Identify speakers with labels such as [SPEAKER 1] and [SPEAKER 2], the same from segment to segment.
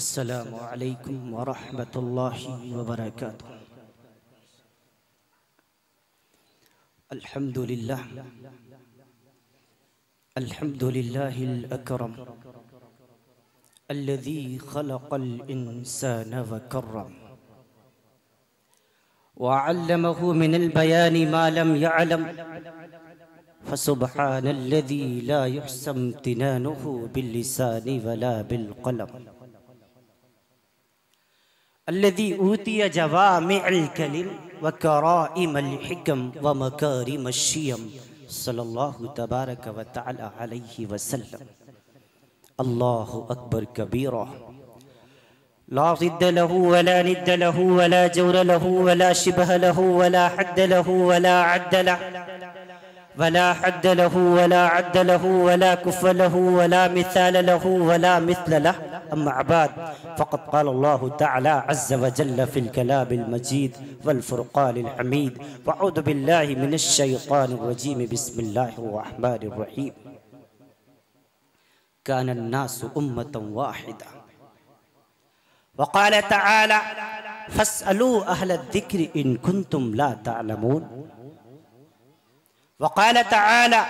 [SPEAKER 1] अस्सलामु अलैकुम वरहमतुल्लाहि वबरकातुह। अल्हम्दुलिल्लाह अल्हम्दुलिल्लाहिल अकरम अल्लज़ी खलक़ल इंसान व करम व अल्लमहु मिनल बयानि मा लम यअलम फसुब्हानल्लज़ी ला युहसम तिनानुहु बिल्लिसानि वला बिलक़लम अल्लज़ी ऊतिय जवामिअल कलिम व कराइमल हिकम व मकारिमश शियम सल्लल्लाहु तबारक व तआला अलैहि वसल्लम। अल्लाहु अकबर कबीरा ला ज़िद्द लहू वला निद्द लहू वला जौर लहू वला शिबह लहू वला हद्द लहू वला अद्द लहू वला अद्द लहू वला कुफ़ लहू वला मिसाल लहू वला मिस्ल लह। अम्मा बाद फ़क़द क़ाल अल्लाहु तआला अज़्ज़ व जल्ल फ़िल कलामिल मजीद वल फ़ुरक़ानिल हमीद व अऊज़ु बिल्लाहि मिनश शैतानिर रजीम बिस्मिल्लाहिर रहमानिर रहीम। कानन नासु उम्मतन वाहिदा व क़ाल तआला फ़स्अलू अहलद ज़िक्रि इन कुन्तुम ला तअलमून व क़ाल तआला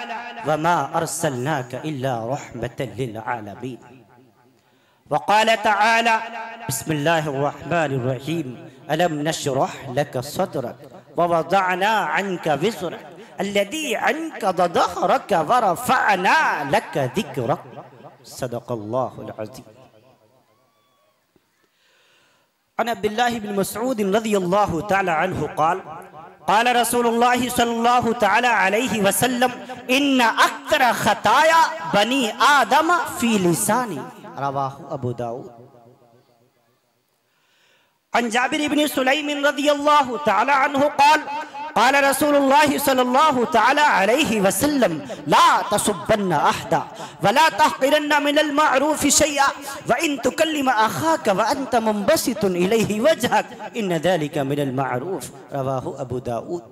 [SPEAKER 1] वमा अर्सलनाका इल्ला रहमतल लिल आलमीन व क़ाल तआला बिस्मिल्लाहिर रहमानिर रहीम अलम नशरह लक सदरक व वज़अना अन्का विज़रक अल्लज़ी अन्क़ज़ ज़हरक व रफ़अना लक ज़िक्रक सदक़ल्लाहुल अज़ीम। अन अब्दुल्लाह बिन मसऊद रज़ियल्लाहु तआला अन्हु क़ाल क़ाल रसूलुल्लाह सल्लल्लाहु तआला अलैहि वसल्लम इन्न अक्तर खताया बनी आदम फी लिसानी रवाहु अबू दाऊद। अन जाबिर इब्न सुलैम रज़ियल्लाहु तआला अन्हु क़ाल क़ाल रसूलुल्लाह सल्लल्लाहु तआला अलैहि वसल्लम ला तसुब्बन्ना अहदा वला तहक़िरन्ना मिनल मअरूफ़ि शैअन व इन तुकल्लिम अख़ाक व अंत मुनबसितुन इलैहि वजहक इन ज़ालिका मिनल मअरूफ़ रवाहु अबू दाऊद।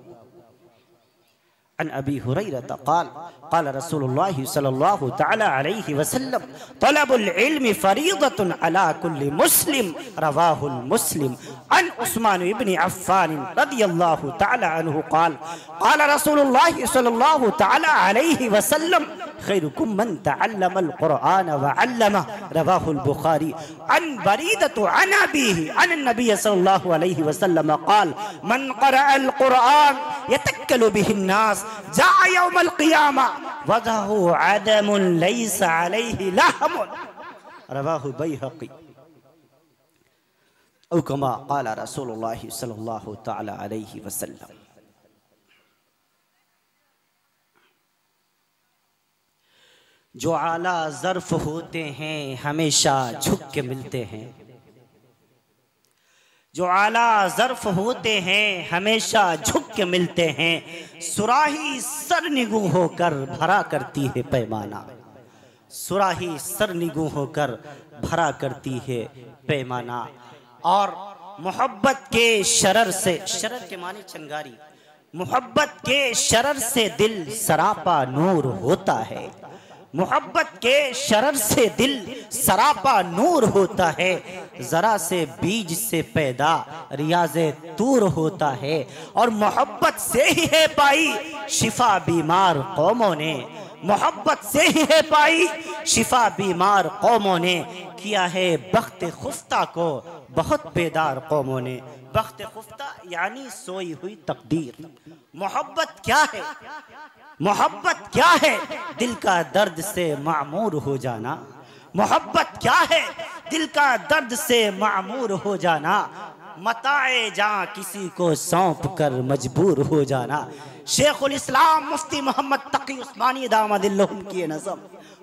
[SPEAKER 1] अन अबी हुरैरता क़ाल क़ाल रसूलुल्लाह सल्लल्लाहु तआला अलैहि वसल्लम तलबुल इल्मि फ़रीज़तुन अला कुल्लि मुस्लिम रवाहुल मुस्लिम। अन उस्मान इब्न अफ़्फ़ान रज़ियल्लाहु तआला अन्हु क़ाल क़ाल रसूलुल्लाह सल्लल्लाहु तआला अलैहि वसल्लम खैरुकुम मन तअल्लमल क़ुरआन व अल्लमह रवाहुल बुख़ारी। अन बरीदतु अन अबीहि अन नबी सल्लल्लाहु अलैहि वसल्लम क़ाल मन क़रअल क़ुरआन यतक्कलु बिहिन नास जाअ यौमल क़ियामा वजहु अदमुन लैसा अलैहि लहमुन रवाहु बैहक़ी औ कमा क़ाल रसूलुल्लाह सल्लल्लाहु तआला अलैहि वसल्लम। जो आला ज़र्फ़ होते हैं हमेशा झुक के मिलते हैं, जो आला ज़र्फ़ होते हैं हमेशा झुक के मिलते हैं, सुराही सरनिगू होकर भरा करती है पैमाना, सुराही सरनिगू होकर भरा करती है पैमाना। और मोहब्बत के शरर से, शरर के माने चंगारी, मोहब्बत के शरर से दिल सरापा नूर होता है, मोहब्बत के शरर से दिल सरापा नूर होता है, जरा से बीज से पैदा रियाज़े तूर होता है। और मोहब्बत से ही है पाई शिफा बीमार कौमों ने, मोहब्बत से ही है पाई शिफा बीमार कौमों ने, किया है बख्त खुफ्ता को बहुत बेदार कौमों ने। बख्त खुफ्ता यानी सोई हुई तकदीर। मोहब्बत क्या है? मोहब्बत क्या है? दिल का दर्द से मामूर हो जाना। मोहब्बत क्या है? दिल का दर्द से मामूर हो जाना, मताए जहाँ किसी को सौंप कर मजबूर हो जाना। शेखुल इस्लाम मुफ्ती मोहम्मद तकी उस्मानी दामदिल्लहुम की नज़म।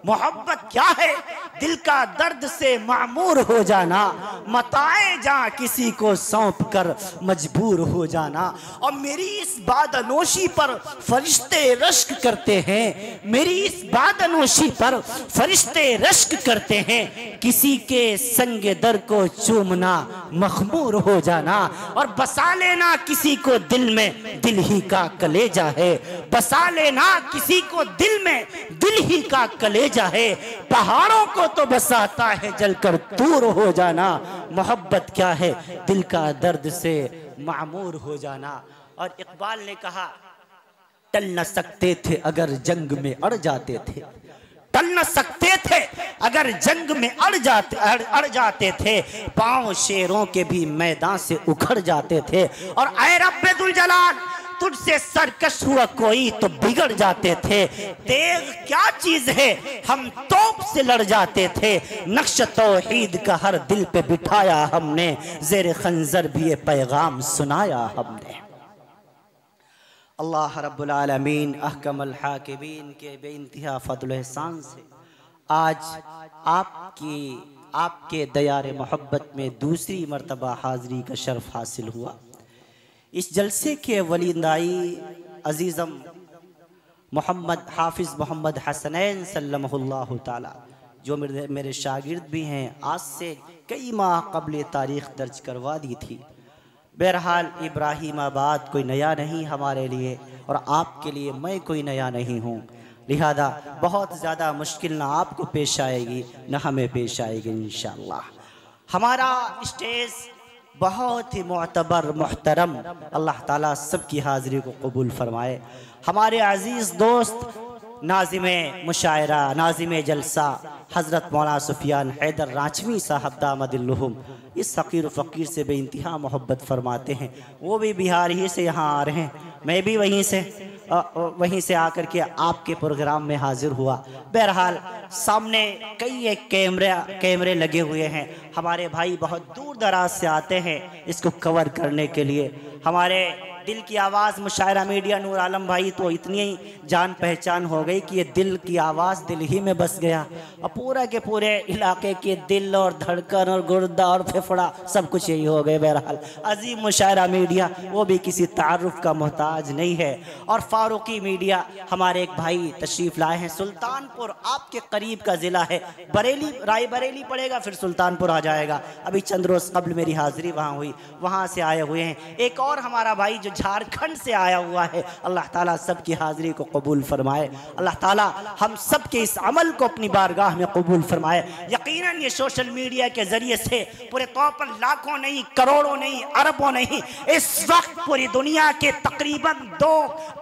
[SPEAKER 1] मोहब्बत क्या है? दिल का दर्द से मामूर हो जाना, मताए जहाँ किसी को सौंप कर मजबूर हो जाना। और मेरी इस बादनोशी पर फरिश्ते रश्क करते हैं, मेरी इस बादनोशी पर फरिश्ते रश्क करते हैं, किसी के संगे दर को चूमना मखमूर हो जाना। और बसा लेना किसी को दिल में दिल ही का कलेजा है, बसा लेना किसी को दिल में दिल ही का कलेजा भेजा है, पहाड़ों को तो बसाता है जलकर दूर हो जाना। मोहब्बत क्या है, दिल का दर्द से मामूर हो जाना। और इकबाल ने कहा, टल न सकते थे अगर जंग में अड़ जाते थे, टल न सकते थे अगर जंग में अड़ जाते थे, पांव शेरों के भी मैदान से उखड़ जाते थे। और ऐ रब्बे दुल जलाल, तुझसे सरकश हुआ कोई तो बिगड़ जाते थे। तेग क्या चीज है, हम तोप से लड़ जाते थे। नक्श तौहीद का हर दिल पे बिठाया हमने, ज़ेर खंजर भी ये पैगाम सुनाया हमने। अल्लाह रब्बुल आलमीन अहकमुल हाकिमीन के बेइंतहा फज़ल एहसान से आज आपके दयारे मोहब्बत में दूसरी मर्तबा हाज़री का शर्फ हासिल हुआ। इस जलसे के वलीदाई अजीज़म मोहम्मद हाफिज़ मोहम्मद हसनैन सल्लल्लाहु ताला, जो मेरे शागिर्द भी हैं, आज से कई माह कबल तारीख़ दर्ज करवा दी थी। बहरहाल इब्राहिमाबाद कोई नया नहीं हमारे लिए, और आपके लिए मैं कोई नया नहीं हूँ। लिहाजा बहुत ज़्यादा मुश्किल ना आपको पेश आएगी न हमें पेश आएगी इंशाअल्लाह। हमारा स्टेज बहुत ही मोतबर मोहतरम, अल्लाह ताला सबकी हाज़िरी को कबूल फरमाए। हमारे अज़ीज़ दोस्त नाज़िमे मुशायरा, नाज़िमे जलसा हज़रत मौलाना सुफियान हैदर रांचवी साहब दामदिल्लुहुम इस फ़कीर फ़कीर से बेइंतहा मोहब्बत फरमाते हैं। वो भी बिहार ही से यहाँ आ रहे हैं, मैं भी वहीं से आकर के आपके प्रोग्राम में हाजिर हुआ। बहरहाल सामने कई एक कैमरे लगे हुए हैं। हमारे भाई बहुत दूर दराज से आते हैं इसको कवर करने के लिए। हमारे दिल की आवाज़ मुशायरा मीडिया नूर आलम भाई तो इतनी ही जान पहचान हो गई कि ये दिल की आवाज़ दिल ही में बस गया, और पूरा के पूरे इलाके के दिल और धड़कन और गुर्दा और फेफड़ा सब कुछ यही हो गए। बहरहाल अजीम मुशायरा मीडिया वो भी किसी तारुफ का मोहताज नहीं है। और फारूकी मीडिया हमारे एक भाई तशरीफ़ लाए हैं। सुल्तानपुर आपके करीब का ज़िला है, बरेली रायबरेली पड़ेगा फिर सुल्तानपुर आ जाएगा। अभी चंद रोज़ कबल मेरी हाज़िरी वहाँ हुई, वहाँ से आए हुए हैं। एक और हमारा भाई जो झारखंड से आया हुआ है, अल्लाह ताला सबकी हाज़िरी को कबूल फरमाए। अल्लाह ताला हम सब के इस अमल को अपनी बारगाह में कबूल फरमाए। यकीनन ये सोशल मीडिया के ज़रिए से पूरे तौर पर लाखों नहीं, करोड़ों नहीं, अरबों नहीं, इस वक्त पूरी दुनिया के तकरीबन 2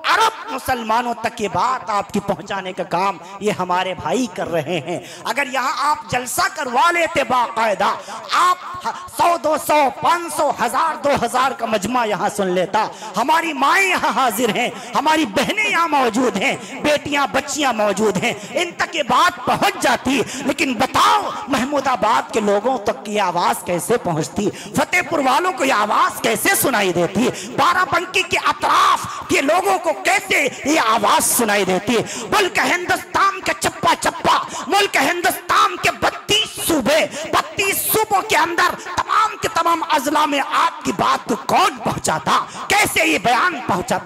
[SPEAKER 1] अरब मुसलमानों तक ये बात आपकी पहुंचाने का काम ये हमारे भाई कर रहे हैं। अगर यहाँ आप जलसा करवा लेते बाकायदा, आप 100, 200, 500, 1000, 2000 का मजमा यहाँ सुन लेता। हमारी माएँ यहाँ हाजिर हैं, हमारी बहनें यहाँ मौजूद हैं, बेटियां बच्चियां मौजूद हैं, इन तक ये बात पहुंच जाती। लेकिन बताओ महमूदाबाद के लोगों तक की आवाज कैसे पहुंचती, फतेहपुर वालों को ये आवाज कैसे सुनाई देती, बाराबंकी के अतराफ के लोगों को कैसे ये आवाज सुनाई देती। मुल्क हिंदुस्तान के चप्पा चप्पा, मुल्क हिंदुस्तान के 32 सूबों के अंदर तमाम के तमाम अजला में आपकी बात को कौन पहुंचाता, कैसे ये बयान पहुंचता,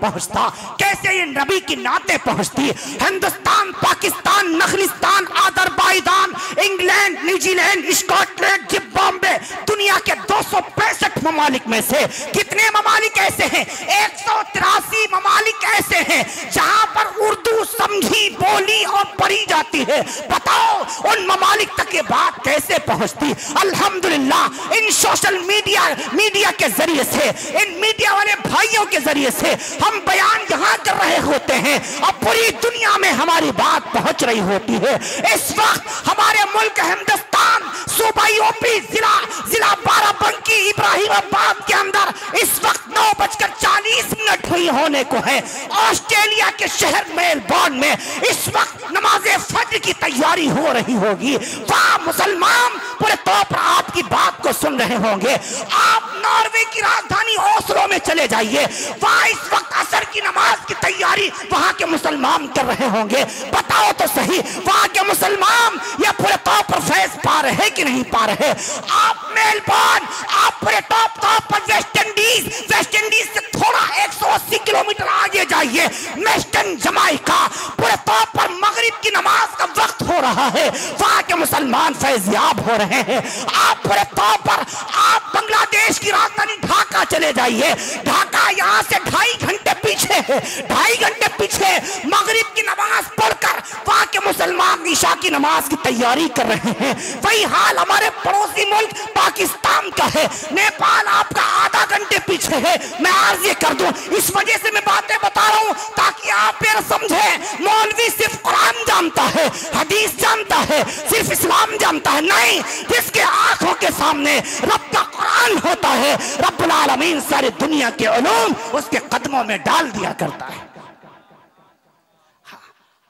[SPEAKER 1] कैसे ये नबी की नाते पहुंचती। हिंदुस्तान, पाकिस्तान, नखलिस्तान, Azerbaijan, England, New Zealand, Scotland, Zimbabwe, दुनिया के 265 ममालिक में से कितने ममालिक ऐसे हैं? 183 ममालिक ऐसे हैं जहां पर उर्दू समझी, बोली और पढ़ी जाती है। बताओ उन ममालिक तक ये बात कैसे पहुंचती। अल्हम्दुलिल्लाह इन सोशल मीडिया के जरिए से, इन मीडिया वाले भाइयों के जरिए से हम बयान यहाँ कर रहे होते हैं और पूरी दुनिया में हमारी बात पहुंच रही होती है। इस वक्त हमारे मुल्क हिंदुस्तान, सूबा यूपी, जिला बाराबंकी, इब्राहिमाबाद के अंदर इस वक्त 9:40 हुई होने को है। ऑस्ट्रेलिया के शहर मेलबर्न में इस वक्त नमाज़े फज्र की तैयारी हो रही होगी। वहाँ मुसलमान पूरे तौर पर आपकी बात को सुन रहे होंगे। आप नॉर्वे की राजधानी ओस्लो में चले जाइए, वहाँ इस वक्त असर की नमाज की तैयारी वहाँ के मुसलमान कर रहे होंगे। बताओ तो सही, वहाँ के मुसलमान ये पूरे तौर पर फैज पा रहे कि नहीं पा रहे। आप मेलबर्न, आप पूरे टॉप पर वेस्ट इंडीज से थोड़ा 180 किलोमीटर आगे जाइए, वेस्टर्न जमाइका, पूरे तौर पर मगरिब की नमाज का वक्त हो रहा है, वहाँ के मुसलमान फैजियाब हो रहे हैं। आप पूरे तौर पर आप बांग्लादेश की राजधानी ढाका चले जाइए, ढाका यहाँ से 2.5 घंटे पीछे है, 2.5 घंटे पीछे। मगरिब की नमाज पढ़कर वहां के मुसलमान ईशा की नमाज की तैयारी कर रहे हैं। वही हाल हमारे पड़ोसी मुल्क पाकिस्तान का है। नेपाल आपका आधा घंटे पीछे है। मैं अर्ज ये कर दूं, इस वजह से मैं बातें बता रहा हूं ताकि आप ये समझे, मौलवी सिर्फ कुरान जानता है, हदीस जानता है, सिर्फ इस्लाम जानता है, नहीं। जिसके आंखों के सामने रब का कुरान होता है, रब्बुल आलमीन सारी दुनिया के उलूम उसके कदमों में डाल दिया करता है।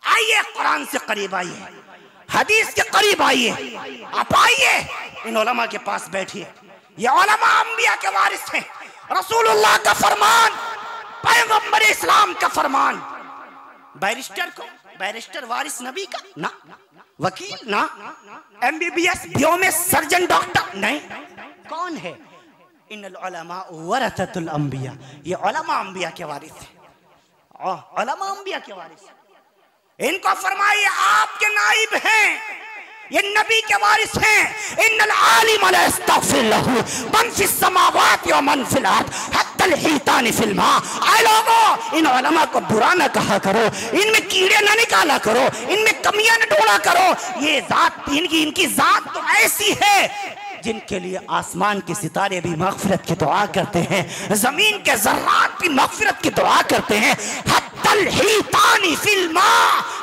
[SPEAKER 1] आइए कुरान से करीब आइए, हदीस के करीब आइए, आप आइए इन उलमा के पास बैठिए। ये उलमा अंबिया के वारिस हैं, रसूलुल्लाह का फरमान, पैगंबर इस्लाम का फरमान। बैरिस्टर को बैरिस्टर वारिस नबी का ना, वकील ना, MBBS बीओ में सर्जन डॉक्टर नहीं। कौन है? इन्नल उलमा वरसतुल अंबिया, ये उलमा अंबिया के वारिस है, उलमा अंबिया के वारिस। इनको फरमाइए आपके नाइब हैं, ये नबी के वारिस हैं। इन्नल आलिम ला यस्तगफिर लहू मन फिस समावाति व मन फिल अर्द हत्तल हितानि फिल मा। आए लोगों, इन उलमा को बुरा न कहा करो, इनमें कीड़े न निकाला करो, इनमें कमियां न ढूंढा करो। ये जात इनकी जात तो ऐसी है जिनके लिए आसमान के सितारे भी मगफिरत की दुआ करते हैं, जमीन के जर्रात भी मगफिरत की दुआ करते हैं। हत्तल हितानि फिल मा,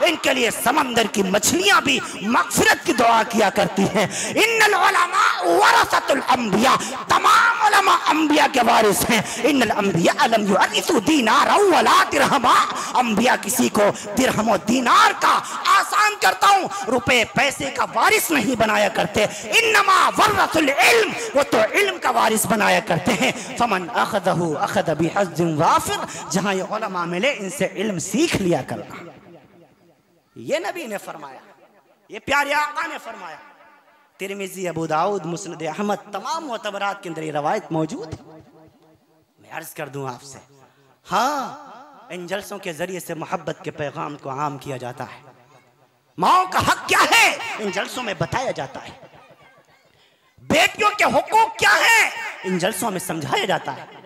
[SPEAKER 1] इनके लिए समंदर की मछलियां भी मगफिरत की दुआ किया करती हैं। इन्नल उलमा वरसतुल अंबिया, तमाम उलमा अंबिया के वारिस हैं। इन्नल अंबिया लम युरिसु दीनार वला दिरहमा, अंबिया किसी को दिरहम और दीनार का, आसान करता हूं, रुपए पैसे का वारिस नहीं बनाया करते। इन्नमा वरसुल इल्म, वो तो इल्म का वारिस बनाया करते हैं। फमन अखदहु अखद बिहज़्ज़िन वाफिर, जहां ये उलमा मिले इनसे इल्म सीख लिया करना। ये नबी ने फरमाया, ये प्यारे आका ने फरमाया। तिरमिज़ी, अबू दाऊद, मुस्नद अहमद, तमाम मुअतबरात के अंदर ये रवायत मौजूद है। मैं अर्ज कर दूं आपसे, हाँ, इन जलसों के जरिए से मोहब्बत के पैगाम को आम किया जाता है। माओ का हक क्या है इन जलसों में बताया जाता है, बेटियों के हुकूक क्या है इन जलसों में समझाया जाता है।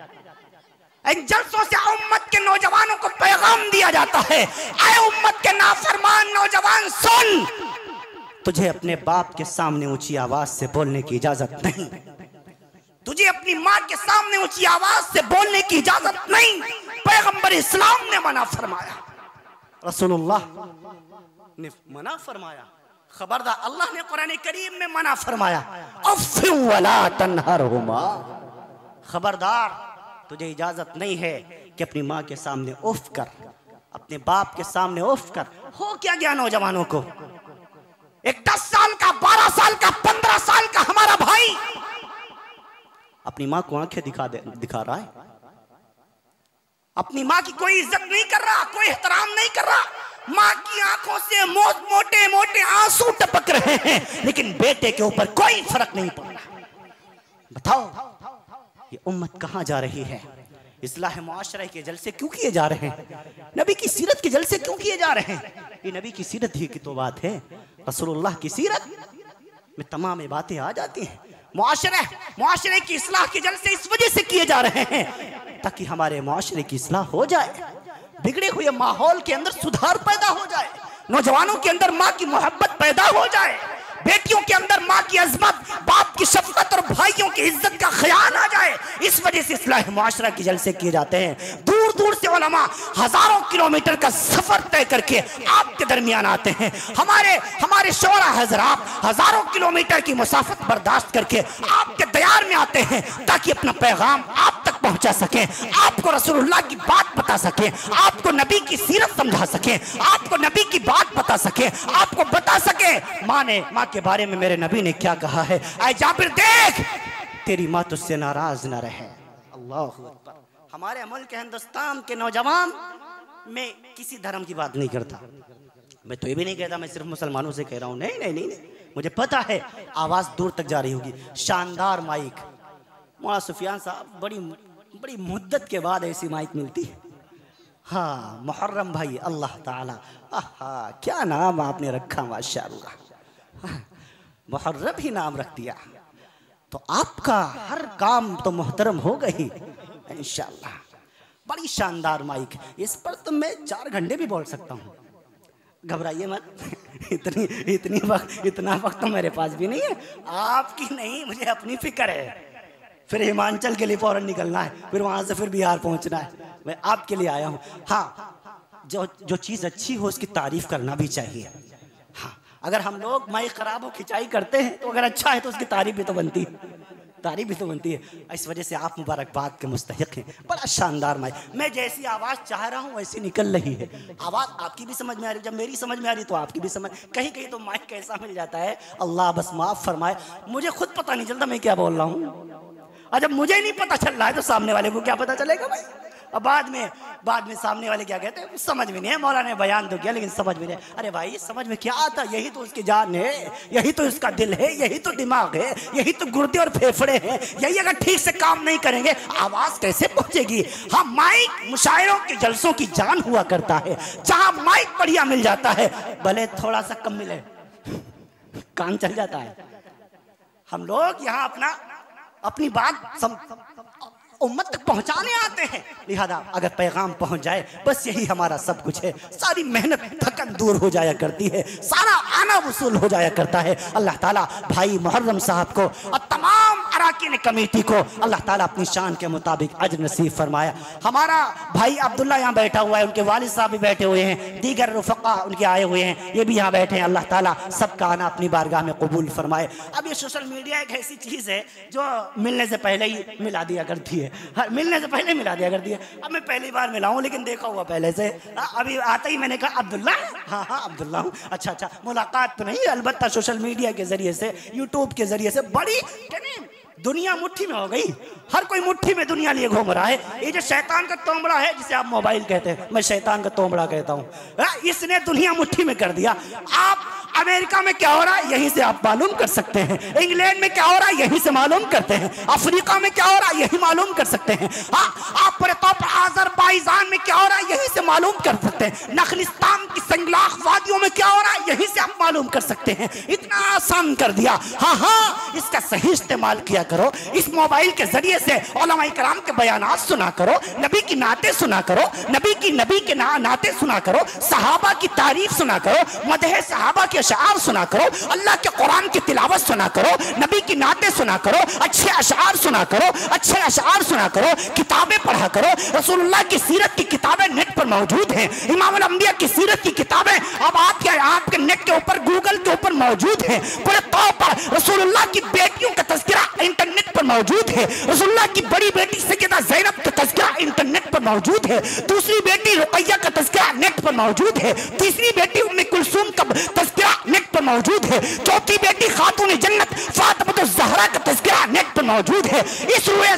[SPEAKER 1] इन जलसों से उम्मत के नौजवानों को पैगाम दिया जाता है, आए उम्मत के नाफरमान नौजवान सुन, तुझे अपने बाप के सामने ऊंची आवाज से बोलने की इजाजत नहीं, तुझे अपनी माँ के सामने ऊंची आवाज से बोलने की इजाजत नहीं। पैगंबर इस्लाम ने मना फरमाया, रसूलुल्लाह ने मना फरमाया, खबरदार अल्लाह ने कुरान करीम में मना फरमाया, अफ़्फ़ु वला तन्हरहुमा, खबरदार तुझे इजाजत नहीं है कि अपनी माँ के सामने उफ कर, अपने बाप के सामने उफ कर। हो क्या गया नौजवानों को? एक 10 साल का, 12 साल का, 15 साल का हमारा भाई अपनी माँ को आंखें दिखा रहा है, अपनी माँ की कोई इज्जत नहीं कर रहा, कोई एहतराम नहीं कर रहा। माँ की आंखों से मोटे मोटे आंसू टपक रहे हैं, लेकिन बेटे के ऊपर कोई फर्क नहीं पड़ रहा। बताओ ये उम्मत कहाँ जा रही है? इस्लाह मुआशरा के जलसे क्यों किए जा रहे हैं? नबी की सीरत के जलसे क्यों किए जा रहे हैं? ये नबी की सीरत ही की तो बात है, रसूलुल्लाह की सीरत में तमाम ये बातें आ जाती हैं। मुआशरे की इस्लाह के जलसे इस वजह से किए जा रहे हैं ताकि हमारे मुआशरे की इस्लाह हो जाए, बिगड़े हुए माहौल के अंदर सुधार पैदा हो जाए, नौजवानों के अंदर माँ की मोहब्बत पैदा हो जाए, बेटियों के अंदर माँ की अजमत, बाप की शफकत और भाइयों की इज्जत का ख्याल आ जाए। इस वजह से इस्लाह मुआशरा के जलसे किए जाते हैं। दूर दूर से उलमा हजारों किलोमीटर का सफर तय करके आपके दरमियान आते हैं। हमारे शोरा हजरात हजारों किलोमीटर की मुसाफत बर्दाश्त करके आपके दयार में आते हैं ताकि अपना पैगाम आप तक पहुंचा सके, आपको रसूलुल्लाह की बात बता सके, आपको नबी की सीरत समझा सके, आपको नबी की बात बता सके, आपको बता सके माँ के बारे में मेरे नबी ने क्या कहा है। आए जाबिर देख, तेरी माँ तुझसे नाराज ना रहे। अल्लाह अकबर। हमारे मुल्क हिंदुस्तान के नौजवान में किसी धर्म की बात नहीं करता। मैं तो ये भी नहीं कहता, मैं सिर्फ मुसलमानों से कह रहा हूँ। नहीं नहीं नहीं, मुझे पता है आवाज दूर तक जा रही होगी। शानदार माइक, मौलाना सुफियान साहब, बड़ी मुद्दत के बाद ऐसी माइक मिलती है। हाँ, मुहर्रम भाई, अल्लाह ताला, आहा क्या नाम आपने रखा, माशाअल्लाह, मुहर्रम ही नाम रख दिया। तो आपका हर काम तो मुहतरम हो गई, इंशाअल्लाह। बड़ी शानदार माइक, इस पर तो मैं 4 घंटे भी बोल सकता हूँ, घबराइए मत। इतना वक्त तो मेरे पास भी नहीं है, आपकी नहीं, मुझे अपनी फिक्र है। फिर हिमाचल के लिए फौरन निकलना है, फिर वहाँ से फिर बिहार पहुँचना है, मैं आपके लिए आया हूँ। हाँ, जो चीज़ अच्छी हो उसकी तारीफ करना भी चाहिए। हाँ, अगर हम लोग माइक खराब हो खिंचाई करते हैं तो अगर अच्छा है तो उसकी तारीफ भी तो बनती है, तारीफ भी तो बनती है। इस वजह से आप मुबारकबाद के मुस्तहिक हैं। बड़ा शानदार माइक, मैं जैसी आवाज़ चाह रहा हूँ वैसी निकल रही है। आवाज़ आपकी भी समझ में आ रही, जब मेरी समझ में आ रही तो आपकी भी समझ। कहीं कहीं तो माइक कैसा मिल जाता है, अल्लाह बस माफ़ फरमाए, मुझे खुद पता नहीं चलता मैं क्या बोल रहा हूँ। और जब मुझे नहीं पता चल रहा है तो सामने वाले को क्या पता चलेगा भाई। और बाद में सामने वाले क्या कहते हैं समझ में नहीं है। मौलाना ने बयान तो किया लेकिन समझ में नहीं। अरे भाई समझ में क्या आता, यही तो उसकी जान है, यही तो इसका दिल है, यही तो दिमाग है, यही तो गुर्दे और फेफड़े हैं। यही अगर ठीक से काम नहीं करेंगे आवाज कैसे पहुंचेगी। हाँ, माइक मुशायरों के जलसों की जान हुआ करता है। जहां माइक बढ़िया मिल जाता है, भले थोड़ा सा कम मिले, काम चल जाता है। हम लोग यहाँ अपनी बात उम्मत तक पहुंचाने आते हैं, लिहाजा अगर पैगाम पहुंच जाए बस यही हमारा सब कुछ है। सारी मेहनत थकन दूर हो जाया करती है, सारा आना वसूल हो जाया करता है। अल्लाह ताला भाई मुहर्रम साहब को और तमाम अराकीन कमेटी को अल्लाह ताला अपनी शान के मुताबिक अजर नसीब फरमाया। हमारा भाई अब्दुल्ला यहाँ बैठा हुआ है, उनके वालिद साहब भी बैठे हुए हैं, दीगर रुफ़क़ा उनके आए हुए हैं, ये भी यहाँ बैठे हैं। अल्लाह ताला सबका आना अपनी बारगाह में कबूल फरमाए। अब ये सोशल मीडिया एक ऐसी चीज़ है जो मिलने से पहले ही मिला दिया करती है, मिलने से पहले मिला दिया करती है। अब मैं पहली बार मिला हूँ लेकिन देखा हुआ पहले से। अभी आते ही मैंने कहा अब्दुल्ला, हाँ अब्दुल्ला हूँ। अच्छा, मुलाकात तो नहीं, अलबत्ता सोशल मीडिया के जरिए से, यूट्यूब के जरिए से बड़ी दुनिया मुट्ठी में हो गई। हर कोई मुट्ठी में दुनिया लिए घूम रहा है। ये जो शैतान का तोमड़ा है जिसे आप मोबाइल कहते हैं, मैं शैतान का तोमड़ा कहता हूँ, इसने दुनिया मुट्ठी में कर दिया। आप अमेरिका में क्या हो रहा है यहीं से आप मालूम कर सकते हैं, इंग्लैंड में क्या हो रहा है यहीं से मालूम करते हैं, अफ्रीका में क्या हो रहा है यही मालूम कर सकते हैं। आप अज़रबैजान में क्या हो रहा है यहीं से मालूम कर सकते हैं, नखलिस्तान की संगलाख वादियों में क्या हो रहा है यहीं से आप मालूम कर सकते हैं। इतना आसान कर दिया। हाँ, इसका सही इस्तेमाल किया करो। इस मोबाइल के जरिए से उलमा इकराम के बयानात सुना करो, नबी की नाते सुना करो, नबी के नाते सुना करो, सहाबा की तारीफ सुना करो, मदह सहाबा के अशार सुना करो, अल्लाह के कुरान की तिलावत सुना करो, नबी की नाते सुना करो, अच्छे अशार सुना करो, अच्छे अशार सुना करो, किताबें पढ़ा करो। रसूलुल्लाह की सीरत की किताबें नेट पर मौजूद हैं, इमामुल अंबिया की सीरत की किताबें अब आपके नेट के ऊपर, गूगल के ऊपर मौजूद हैं। पूरे तौर पर रसूलुल्लाह की बेटियों का तज़किरा इंटरनेट पर मौजूद है। रसूलुल्लाह की बड़ी बेटी सैयदा ज़ैनब का तज़किरा इंटरनेट पर मौजूद है, दूसरी बेटी रुक़ैया का तज़किरा नेट पर मौजूद है, तीसरी बेटी उम्मे कुलसूम का तज़किरा नेट पर मौजूद है, चौथी बेटी खातून जन्नत फातिमा ज़हरा का तज़किरा नेट पर मौजूद है। इस रुए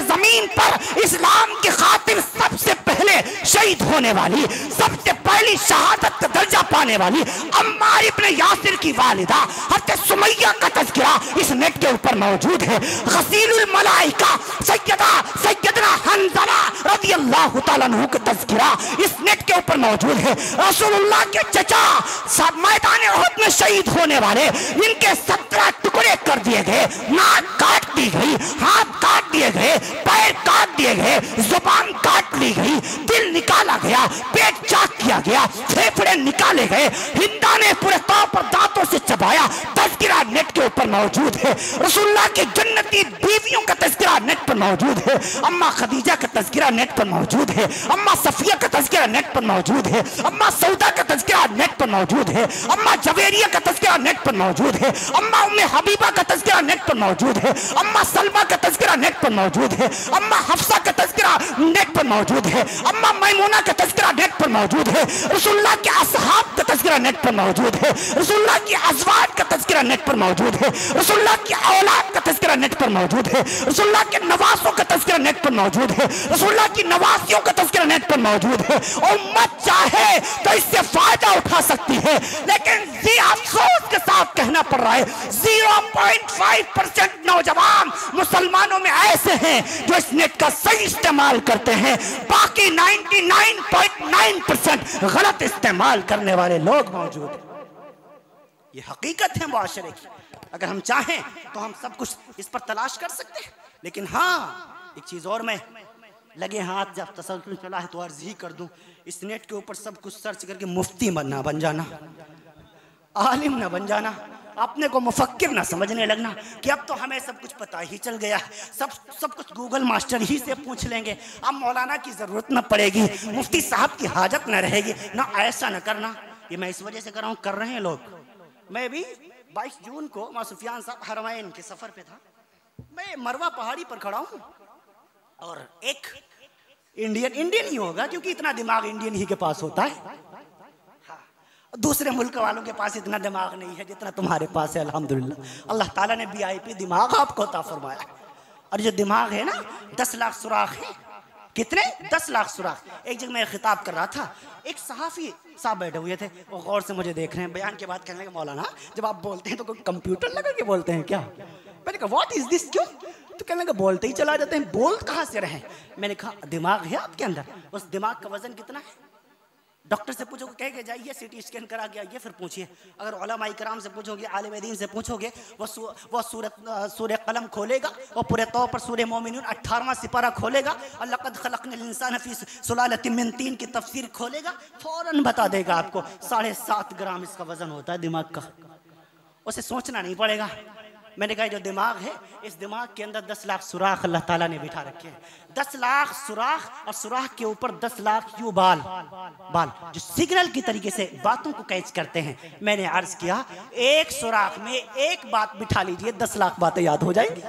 [SPEAKER 1] ज़मीन पर इस्लाम की खातिर सबसे पहले शहीद होने वाली, सबसे पहली शहादत का दर्जा पाने वाली अम्मार इब्न यासिर की वालिदा हज़रत सुमैया का तज़किरा इस नेट के ऊपर मौजूद है। गसीलुल मलाइका सैयदना हंज़ला रज़ियल्लाहु तआला अन्हु का तज़किरा इस नेट के ऊपर मौजूद है। रसूलुल्लाह के चचा सब मैदान उहद में शहीद होने वाले, इनके 17 टुकड़े कर दिए गए, नाक काट दी गई, हाथ काट दिए गए, पैर काट दिए गए, जुबान काट ली गई, दिल निकाला गया, पेट चाक किया गया, फेफड़े निकाले गए, हिंदा ने पूरे तौर पर दांतों से चबाया। तज़किरा नेट के ऊपर मौजूद है। रसूलुल्लाह की जन्नती बीवियों का तज़किरा नेट पर मौजूद है। अम्मा खदीजा का तज़किरा नेट पर मौजूद है, अम्मा सफिया का तज़किरा नेट पर मौजूद है, अम्मा सौदा का तज़किरा नेट पर मौजूद है, अम्मा जवेरिया का तज़किरा नेट पर मौजूद है, अम्मा उम्मे हबीबा का तज़किरा नेट पर मौजूद है, अम्मा सलमा का तज़किरा नेट पर मौजूद है, अम्मा हफ्सा का तज़किरा नेट पर मौजूद है, अम्मा मैमूना का तज़किरा नेट पर मौजूद है, रसूलुल्लाह के असहाब का तज़किरा नेट पर मौजूद है, रसूलुल्लाह की अज़वाज का तज़किरा नेट पर मौजूद है, रसूलुल्लाह की औलाद का तज़किरा नेट पर मौजूद है, रसूलुल्लाह के नवासों का तज़किरा नेट पर मौजूद है, रसूलुल्लाह की नवासियों का तज़किरा नेट पर मौजूद है। उम्मत चाहे तो इससे फायदा उठा सकती है, लेकिन अफसोस के साथ कहना पड़ रहा है 0.5% नौजवान मुसलमानों में ऐसे हैं जो इस नेट का सही इस्तेमाल करते हैं, बाकी 99.9% गलत इस्तेमाल करने वाले लोग मौजूद हैं। ये हकीकत है मुआशरे की। अगर हम चाहें तो हम सब कुछ इस पर तलाश कर सकते हैं, लेकिन हाँ एक चीज और, मैं लगे हाथ जब तसल्सल चला है तो अर्ज ही कर दूं, इस नेट के ऊपर सब कुछ सर्च करके मुफ्ती बन जाना, आलिम ना बन जाना, अपने को मुफक्किर ना समझने लगना कि अब तो हमें सब कुछ पता ही चल गया, सब कुछ गूगल मास्टर ही से पूछ लेंगे, अब मौलाना की जरूरत न पड़ेगी, मुफ्ती साहब की हाजत न रहेगी ना। ऐसा न करना, ये मैं इस वजह से कर रहा हूँ, कर रहे हैं लोग। मैं भी 22 जून को मां सुफियान साहब हरमैन के सफर पे था, मैं मरवा पहाड़ी पर खड़ा हूँ और एक इंडियन ही होगा क्योंकि इतना दिमाग इंडियन ही के पास होता है, दूसरे मुल्क वालों के पास इतना दिमाग नहीं है जितना तुम्हारे पास है। अल्हम्दुलिल्लाह अल्लाह ताला ने वीआईपी दिमाग आपको अता फरमाया। और जो दिमाग है ना 10 लाख सुराख है। कितने? 10 लाख सुराख। एक जगह मैं खिताब कर रहा था, एक सहाफी साहब बैठे हुए थे, वो गौर से मुझे देख रहे हैं, बयान के बाद कहने लगे मौलाना जब आप बोलते हैं तो कोई कंप्यूटर लगा के बोलते हैं क्या? मैंने कहा व्हाट इज दिस, क्यों? तो कहने लगे बोलते ही चला जाते हैं, बोल कहाँ से रहे? मैंने कहा दिमाग है आपके अंदर, उस दिमाग का वजन कितना है? डॉक्टर से पूछोगे कह के जाइए सीटी स्कैन करा के आइए, फिर पूछिए। अगर उलमाए किराम से पूछोगे, आलिम दीन से पूछोगे, वो सूरह कलम खोलेगा, वो पूरे तौर पर सूरह मोमिनून 18वां सिपारा खोलेगा और लक़द खलक़नल इंसान फ़ी सुलालतिम मिन तीन की तफसीर खोलेगा, फौरन बता देगा आपको 7.5 ग्राम इसका वजन होता है दिमाग का, उसे सोचना नहीं पड़ेगा। मैंने कहा जो दिमाग है, इस दिमाग के अंदर 10 लाख सुराख अल्लाह ताला ने बिठा रखे हैं, 10 लाख सुराख, और सुराख के ऊपर 10 लाख यूं बाल जो सिग्नल की तरीके से बातों को कैच करते हैं। मैंने अर्ज किया एक सुराख में एक बात बिठा लीजिए, 10 लाख बातें याद हो जाएंगी,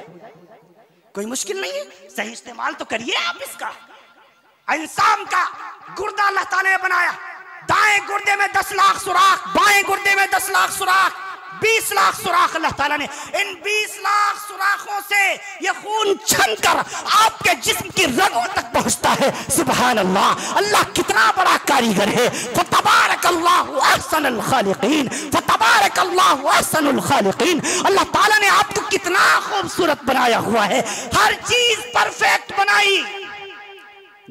[SPEAKER 1] कोई मुश्किल नहीं है, सही इस्तेमाल तो करिए आप इसका। इंसान का गुर्दा अल्लाह ताला ने बनाया, दाएं गुर्दे में 10 लाख सुराख, बाएं गुर्दे में 10 लाख सुराख, 20 लाख सुराख अल्लाह ताला ने। इन 20 लाख सुराखों से ये खून छनकर आपके जिस्म की रगों तक पहुंचता है। सुभान अल्लाह, अल्लाह कितना बड़ा कारीगर है। फतबारकल्लाहु अहसनुल खालिकीन, फतबारकल्लाहु अहसनुल खालिकीन। अल्लाह ताला ने आपको कितना खूबसूरत बनाया हुआ है, हर चीज परफेक्ट बनाई।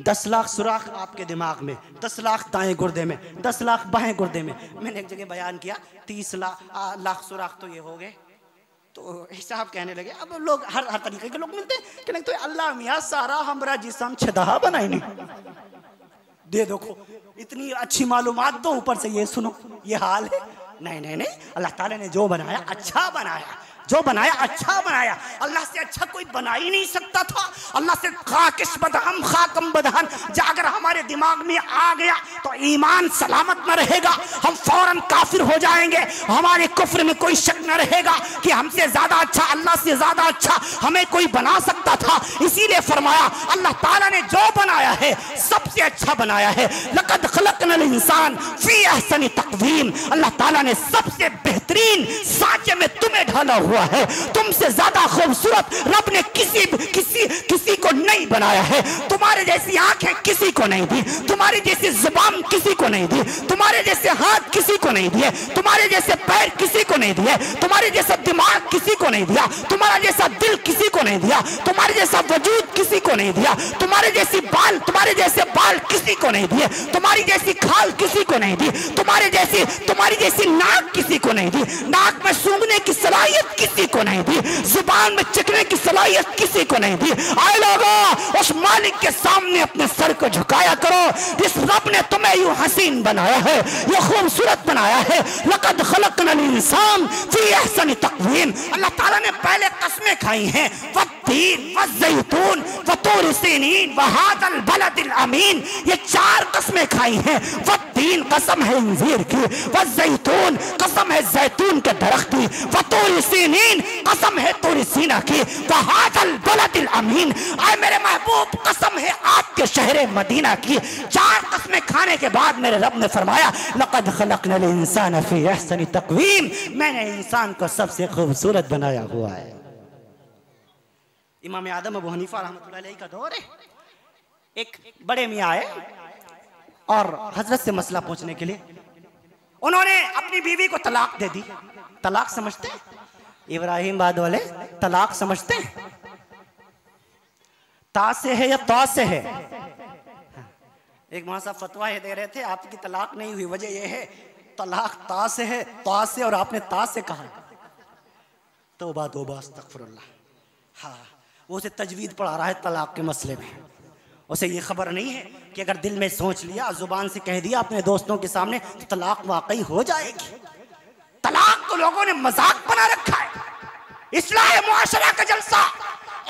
[SPEAKER 1] 10 लाख सुराख आपके दिमाग में, 10 लाख दाएं गुर्दे में, 10 लाख बाएं गुर्दे में। मैंने एक जगह बयान किया 30 लाख सुराख तो ये हो गए, तो हिसाब कहने लगे। अब लोग हर तरीके के लोग मिलते हैं कि नहीं तो अल्लाह मियाँ सारा हमरा जिसम छदा बनाई नहीं दे देखो, इतनी अच्छी मालूमात दो, ऊपर से ये सुनो, ये हाल है। नहीं, अल्लाह ताला ने जो बनाया अच्छा बनाया, जो बनाया अच्छा बनाया। अल्लाह से अच्छा कोई बना ही नहीं सकता था। अल्लाह से खाकिश बदहम खाकम बदहन अगर हमारे दिमाग में आ गया तो ईमान सलामत न रहेगा, हम फौरन काफिर हो जाएंगे। हमारे कुफ्र में कोई शक न रहेगा कि हमसे ज्यादा अच्छा, अल्लाह से ज्यादा अच्छा हमें कोई बना सकता था। इसीलिए फरमाया अल्लाह ताला ने जो बनाया है सबसे अच्छा बनाया है। लक़द खलक़नल इंसान फी अहसनि तक़वीम, अल्लाह ताला ने सबसे बेहतरीन सांचे में तुम्हें ढाला हुआ है। तुमसे ज्यादा खूबसूरत रब ने किसी को नहीं बनाया है। तुम्हारे जैसी आंखें किसी को नहीं दी, तुम्हारी जैसी जुबान किसी को नहीं दी, तुम्हारे जैसे हाथ किसी को नहीं दिए, तुम्हारे जैसे पैर किसी को नहीं दिए, तुम्हारे जैसा दिमाग किसी को नहीं दिया, तुम्हारा जैसा दिल किसी को नहीं दिया, तुम्हारे जैसा वजूद किसी को नहीं दिया, तुम्हारे जैसे बाल किसी को नहीं दिए, तुम्हारी जैसी खाल किसी को नहीं दी, तुम्हारी जैसी नाक किसी को नहीं दी, नाक में सूंघने की सलाहियत किसी को नहीं दी, जुबान में चखने की सलाहियत किसी को नहीं दी। आए लोगों, उस मालिक के सामने अपने सर को झुकाया करो जिस रब ने तुम्हें यूं हसीन बनाया है, ये खूबसूरत बनाया है। लक़द खलक़नल इंसान फी अहसनि तक़वीम, अल्लाह ताला ने पहले कसमें खाई हैं, वत्तीन वज़्ज़ैतून वतूर सीनीन वहादल बलदिल अमीन, ये 4 कसमें खाई हैं। वत्तीन कसम है इंजीर की, वज़्ज़ैतून कसम है जैतून के दरख्त की, वतूर सीनीन कसम है तूर सीना की, वहादल बलदिल अमीन, आए मेरे महबूब कसम है आपके शहर मदीना की। 4 कसमें खाने के बाद मेरे रब ने फरमाया लक़द खलक़नल इंसान फी अहसनि तक़वीम, मैंने इंसान को सबसे खूबसूरत बनाया हुआ है। इमाम आदम अबू हनीफा रहमतुल्लाह अलैहि का दौर है। एक बड़े मियाँ आए और हजरत से मसला पूछने के लिए, उन्होंने अपनी बीवी को तलाक दे दी। तलाक समझते हैं इब्राहिम वाले? तलाक समझते हैं? ता से है या तौ से है? एक मौलाना साहब फतवा दे रहे थे आपकी तलाक नहीं हुई, वजह यह है तलाक ता से है, तौ से, और आपने ता से कहा। तौबा तौबा अस्तगफिरुल्लाह। हाँ, वो उसे तजवीद पढ़ा रहा है तलाक के मसले में। उसे ये खबर नहीं है कि अगर दिल में सोच लिया, जुबान से कह दिया अपने दोस्तों के सामने, तो तलाक वाकई हो जाएगी। तलाक तो लोगों ने मजाक बना रखा है। इस्लाह मुआशरा का जलसा,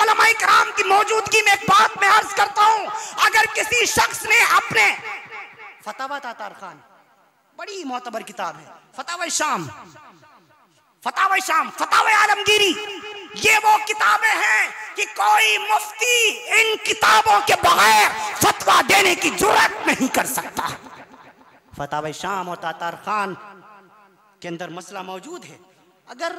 [SPEAKER 1] उलमाए किराम की मौजूदगी में एक बात मैं अर्ज करता हूं, अगर किसी शख्स ने अपने फतवा तातार खान, बड़ी मोतबर किताब है, फतावा शाम, फतावा आलमगीरी, ये वो किताबें हैं कि कोई मुफ्ती इन किताबों के बगैर फतवा देने की जुर्रत नहीं कर सकता। फतावा शाम और तातार खान के अंदर मसला मौजूद है। अगर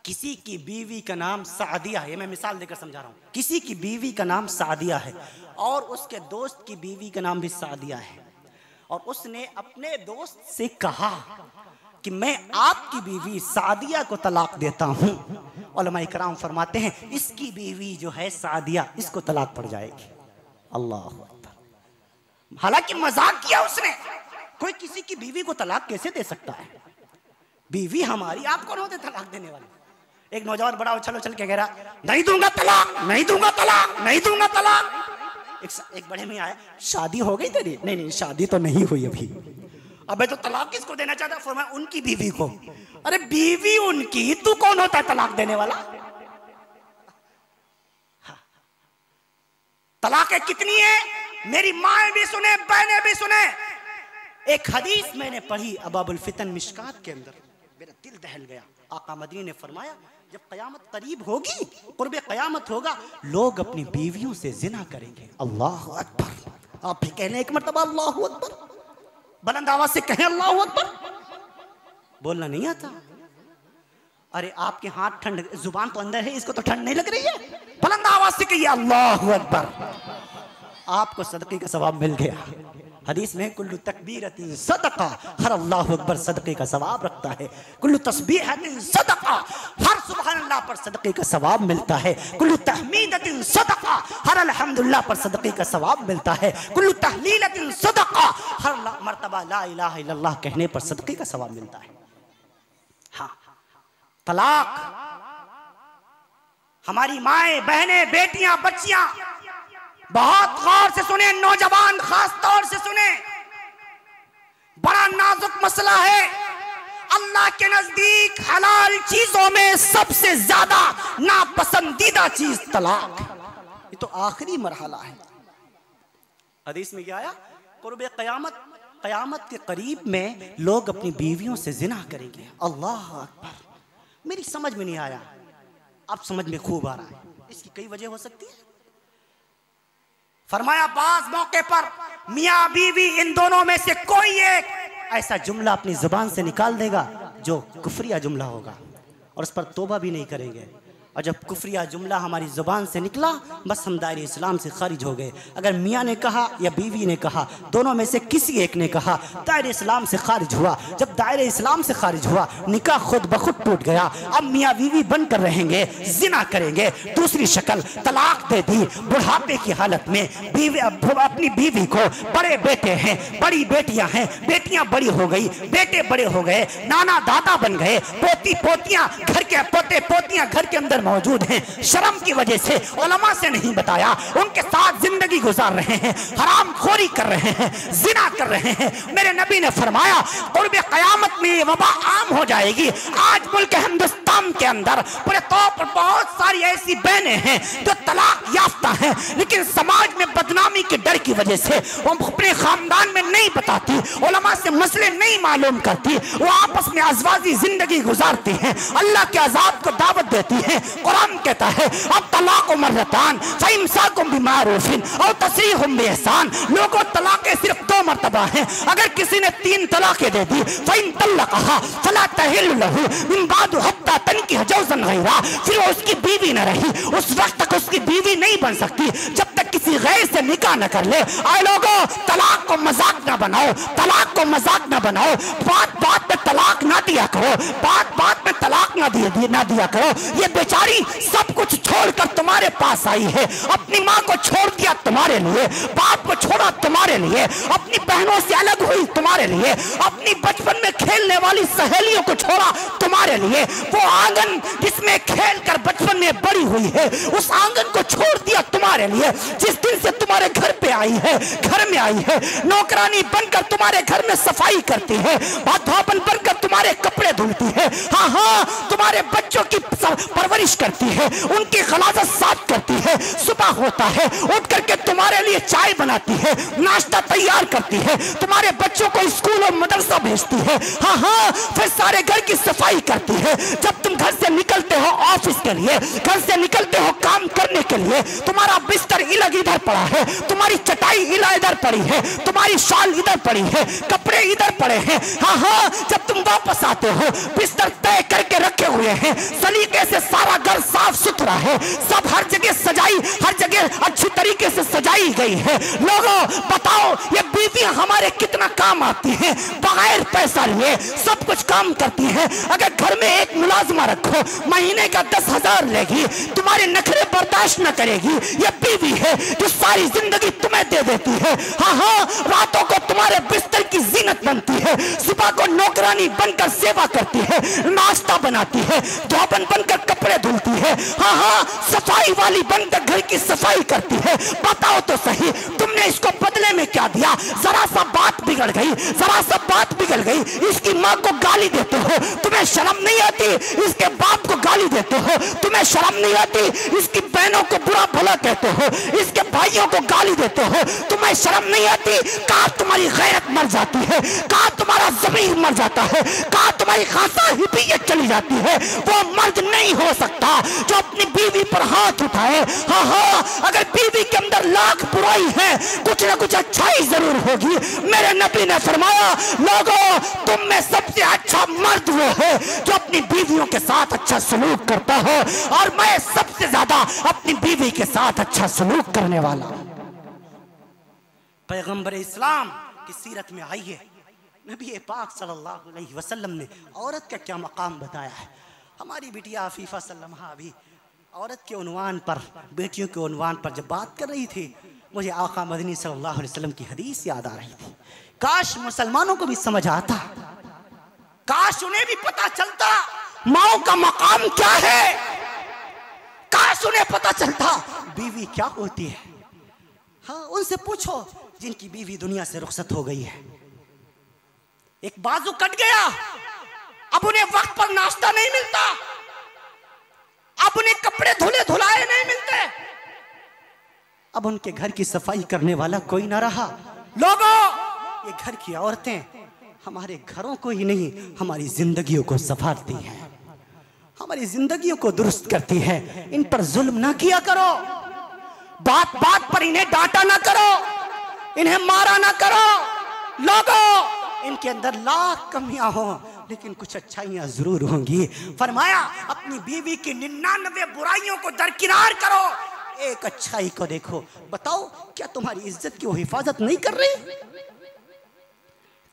[SPEAKER 1] किसी की बीवी का नाम सादिया है, मैं मिसाल देकर समझा रहा हूं, किसी की बीवी का नाम सादिया है और उसके दोस्त की बीवी का नाम भी सादिया है, और उसने अपने दोस्त से कहा कि मैं आपकी बीवी सादिया को तलाक देता हूं, उलमाए किराम फरमाते हैं इसकी बीवी जो है सादिया, इसको तलाक पड़ जाएगी। अल्लाह अकबर। हालांकि मजाक किया उसने, कोई किसी की बीवी को तलाक कैसे दे सकता है? बीवी हमारी, आप कौन होते तलाक देने वाले? एक नौजवान बड़ा उछल उछल के कह रहा, नहीं दूंगा तलाक, नहीं दूंगा तलाक, नहीं दूंगा तलाक। एक बड़े में आया, शादी हो गई तेरी? नहीं नहीं, शादी तो नहीं हुई अभी। अबे तो तलाक किसको देना चाहता? फरमाया उनकी बीवी को। अरे बीवी उनकी, तू कौन होता है तलाक देने वाला? हाँ। तलाकें कितनी है, मेरी माँ भी सुने, बहनें भी सुने। एक हदीस मैंने पढ़ी अबाबुल फितन मिशकात के अंदर, मेरा दिल दहल गया। आका मदनी ने फरमाया जब कयामत करीब होगी, कुर्बे कयामत होगा, लोग अपनी बीवियों से जिना करेंगे। अल्लाह अकबर। आप भी कहने एक मर्तबा अल्लाह अकबर, बुलंद आवाज से कहें अल्लाह अकबर। बोलना नहीं आता? अरे आपके हाथ ठंड, जुबान तो अंदर है, इसको तो ठंड नहीं लग रही है? बुलंद आवाज से कहिए अल्लाह अकबर, आपको सदक़े का सवाब मिल गया। हदीस में कुल्लु तकबीरतिन सदका, हर अल्लाहु अकबर सदक़े का सवाब रखता है। कुल्लु तस्बीहतिन सदका, हर सुबहान अल्लाह पर सदक़े का सवाब मिलता है। कुल्लु तहमीदतिन सदका, हर अल्हम्दुलिल्लाह पर सदक़े का सवाब मिलता है। कुल्लु तहलीलतिन सदका, हर मर्तबा ला इलाहा इल्लल्लाह कहने पर सदक़े का सवाब मिलता है। हाँ, तलाक हमारी माएं, बहनें, बेटियां, बच्चियां बहुत गौर से सुने, नौजवान खास तौर से सुने, बड़ा नाजुक मसला है। अल्लाह के नजदीक हलाल चीजों में सबसे ज्यादा नापसंदीदा चीज तलाक। ये तो आखिरी मरहला है। हदीस में क्या आया? कुर्बे कयामत, कयामत के करीब में लोग अपनी बीवियों से जिना करेंगे। अल्लाह अकबर। मेरी समझ में नहीं आया, अब समझ में खूब आ रहा है। इसकी कई वजह हो सकती है। फरमाया बाज मौके पर मियाँ बीवी इन दोनों में से कोई एक ऐसा जुमला अपनी जुबान से निकाल देगा जो कुफरिया जुमला होगा, और उस पर तौबा भी नहीं करेंगे। और जब कुफरिया जुमला हमारी जुबान से निकला, बस हम दायरे इस्लाम से खारिज हो गए। अगर मियाँ ने कहा या बीवी ने कहा, दोनों में से किसी एक ने कहा, दायरे इस्लाम से खारिज हुआ। जब दायरे इस्लाम से खारिज हुआ, निकाह खुद ब खुद टूट गया। अब मियाँ बीवी बनकर रहेंगे, जिना करेंगे। दूसरी शक्ल, तलाक दे दी बुढ़ापे की हालत में। बीवी अपनी बीवी को, बड़े बेटे हैं, बड़ी बेटियां हैं, बेटियां बड़ी हो गई, बेटे बड़े हो गए, नाना दादा बन गए, पोती पोतियां घर के, पोते पोतियां घर के अंदर मौजूद हैं। शर्म की वजह से उलमा से नहीं बताया, उनके साथ जिंदगी गुजार रहे हैं, हराम खोरी कर रहे हैं, जिना कर रहे हैं। मेरे नबी ने फरमाया कुर्बे कयामत में ये वबा आम हो जाएगी। आज मुल्क हिंदुस्तान के अंदर पूरे तौर पर बहुत सारी ऐसी बहनें हैं जो तलाक याफ्ता हैं, लेकिन समाज में बदनामी के डर की वजह से वो अपने खानदान में नहीं बताती, उलमा से मसले नहीं मालूम करती, वो आपस में अज़वाजी जिंदगी गुजारती हैं, अल्लाह के अज़ाब को दावत देती हैं। कुरान कहता है अब तलाक मरतान फइमसाकुम बिमारूफिन और तसरीहुम बिइहसान। लोगों, तलाक़ें सिर्फ 2 मर्तबा हैं। अगर किसी ने 3 तलाक़ें दे दी, फ़इन तल्लक़हा फ़ला तहिल्लु लहू मिन बादु हत्ता तनकिह ज़ौजन गैरा, फिर वो उसकी बीवी न रही, उस वक्त तक उसकी बीवी नहीं बन सकती जब तक किसी गैर से निकाह न कर ले। आए लोगों, तलाक को मजाक न बनाओ, तलाक को मजाक न बनाओ। बात बात में तलाक ना दिया करो, बात बात में तलाक ना दिया करो। ये बेचारी सब कुछ छोड़कर तुम्हारे पास आई है, अपनी माँ को छोड़ दिया तुम्हारे लिए, बाप को छोड़ा तुम्हारे लिए, अपनी बहनों से अलग हुई तुम्हारे लिए, अपनी बचपन में खेलने वाली सहेलियों को छोड़ा तुम्हारे लिए। वो आंगन जिसमें खेल कर बचपन में बड़ी हुई है, उस आंगन को छोड़ दिया तुम्हारे लिए। जिस दिन से तुम्हारे घर पे आई है, घर में आई है, नौकरानी बनकर तुम्हारे घर में सफाई करती है, धोबन बनकर तुम्हारे कपड़े धुलती है, हाँ हाँ तुम्हारे बच्चों की परवरिश करती है, उनकी गलाजत साफ करती है, सुबह होता है उठ करके तुम्हारे लिए चाय बनाती है, नाश्ता तैयार करती है, तुम्हारे बच्चों को स्कूल और मदरसा भेजती है, हाँ हाँ फिर सारे घर की सफाई करती है। जब तुम घर से निकलते हो ऑफिस के लिए, घर से निकलते हो काम करने के लिए, तुम्हारा बिस्तर इलग इधर पड़ा है, तुम्हारी चटाई इधर पड़ी है, तुम्हारी शॉल इधर पड़ी है, कपड़े इधर पड़े हैं, हाँ हाँ जब तुम वापस आते हो बिस्तर तय करके रखे हुए हैं, सलीके से सारा घर साफ सुथरा है, सब हर जगह सजाई, हर जगह अच्छी तरीके से सजाई गई है। लोगों बताओ ये बीवियां हमारे कितना काम आती हैं, बगैर पैसा लिए सब कुछ काम करती हैं। अगर घर में एक मुलाजमा रखो, महीने का 10,000 लेगी, तुम्हारे नखरे बर्दाश्त न करेगी। ये बीवी है जो सारी जिंदगी तुम्हें दे देती है, हाँ हाँ रातों को तुम्हारे बिस्तर की जीनत बनती है, सुबह को नौकरानी बनकर सेवा करती है, नाश्ता बनाती है, धोबन बनकर कपड़े धुलती है, हाँ हाँ सफाई वाली बनकर घर की सफाई करती है। बताओ तो सही तुमने इसको बदले में क्या दिया? जरा सा बात बिगड़ गई, जरा सा बात बिगड़ गई, इसकी माँ को गाली देते हो, तुम्हें शर्म नहीं आती? इसके बाप को गाली देते हो, तुम्हें शर्म नहीं आती? इसकी बहनों को बुरा भला कहते हो, इसके भाइयों को गाली देते हो, तुम्हें शर्म नहीं आती? कहाँ तुम्हारी गैरत मर जाती है, कहाँ तुम्हारा ज़मीर मर जाता है, कहाँ तुम्हारी खासा हिफियत चली जाती है? वो मर्द नहीं हो सकता जो अपनी बीवी पर हाथ उठाए। हाँ हाँ अगर बीवी के अंदर लाख बुराई है, कुछ ना कुछ अच्छाई जरूर होगी। मेरे नबी ने फरमाया लोगों तुम में सबसे अच्छा मर्द वो है जो अपनी बीवियों के साथ अच्छा सलूक करता हो, और मैं सबसे ज्यादा अपनी बीवी के साथ अच्छा सलूक करने वाला हूं। पैगंबर इस्लाम की सीरत में आई है, नबी पाक सल्लल्लाहु अलैहि वसल्लम ने औरत का क्या मकाम बताया है। हमारी बिटिया अफीफा सल्लमा भी औरत के उन्वान पर, बेटियों के उन्वान पर जब बात कर रही थी, मुझे आका मदनी सल्लल्लाहु अलैहि वसल्लम की हदीस याद आ रही थी। काश मुसलमानों को भी समझ आता, काश उन्हें भी पता चलता माओ का मकाम क्या है, काश उन्हें पता चलता बीवी क्या होती है। हाँ उनसे पूछो जिनकी बीवी दुनिया से रुखसत हो गई है, एक बाजू कट गया, अब उन्हें वक्त पर नाश्ता नहीं मिलता, अब उन्हें कपड़े धुले धुलाए नहीं मिलते, अब उनके घर की सफाई करने वाला कोई ना रहा। लोगों ये घर की औरतें हमारे घरों को ही नहीं हमारी जिंदगियों को संवारती हैं, हमारी जिंदगियों को दुरुस्त करती है। इन पर जुल्म ना किया करो, बात बात पर इन्हें डांटा ना करो, इन्हें मारा ना करो। लोगों इनके अंदर लाख कमियां हो लेकिन कुछ अच्छाइयां जरूर होंगी। फरमाया अपनी बीवी की 99 बुराइयों को दरकिनार करो, एक अच्छाई को देखो। बताओ क्या तुम्हारी इज्जत की वो हिफाजत नहीं कर रही?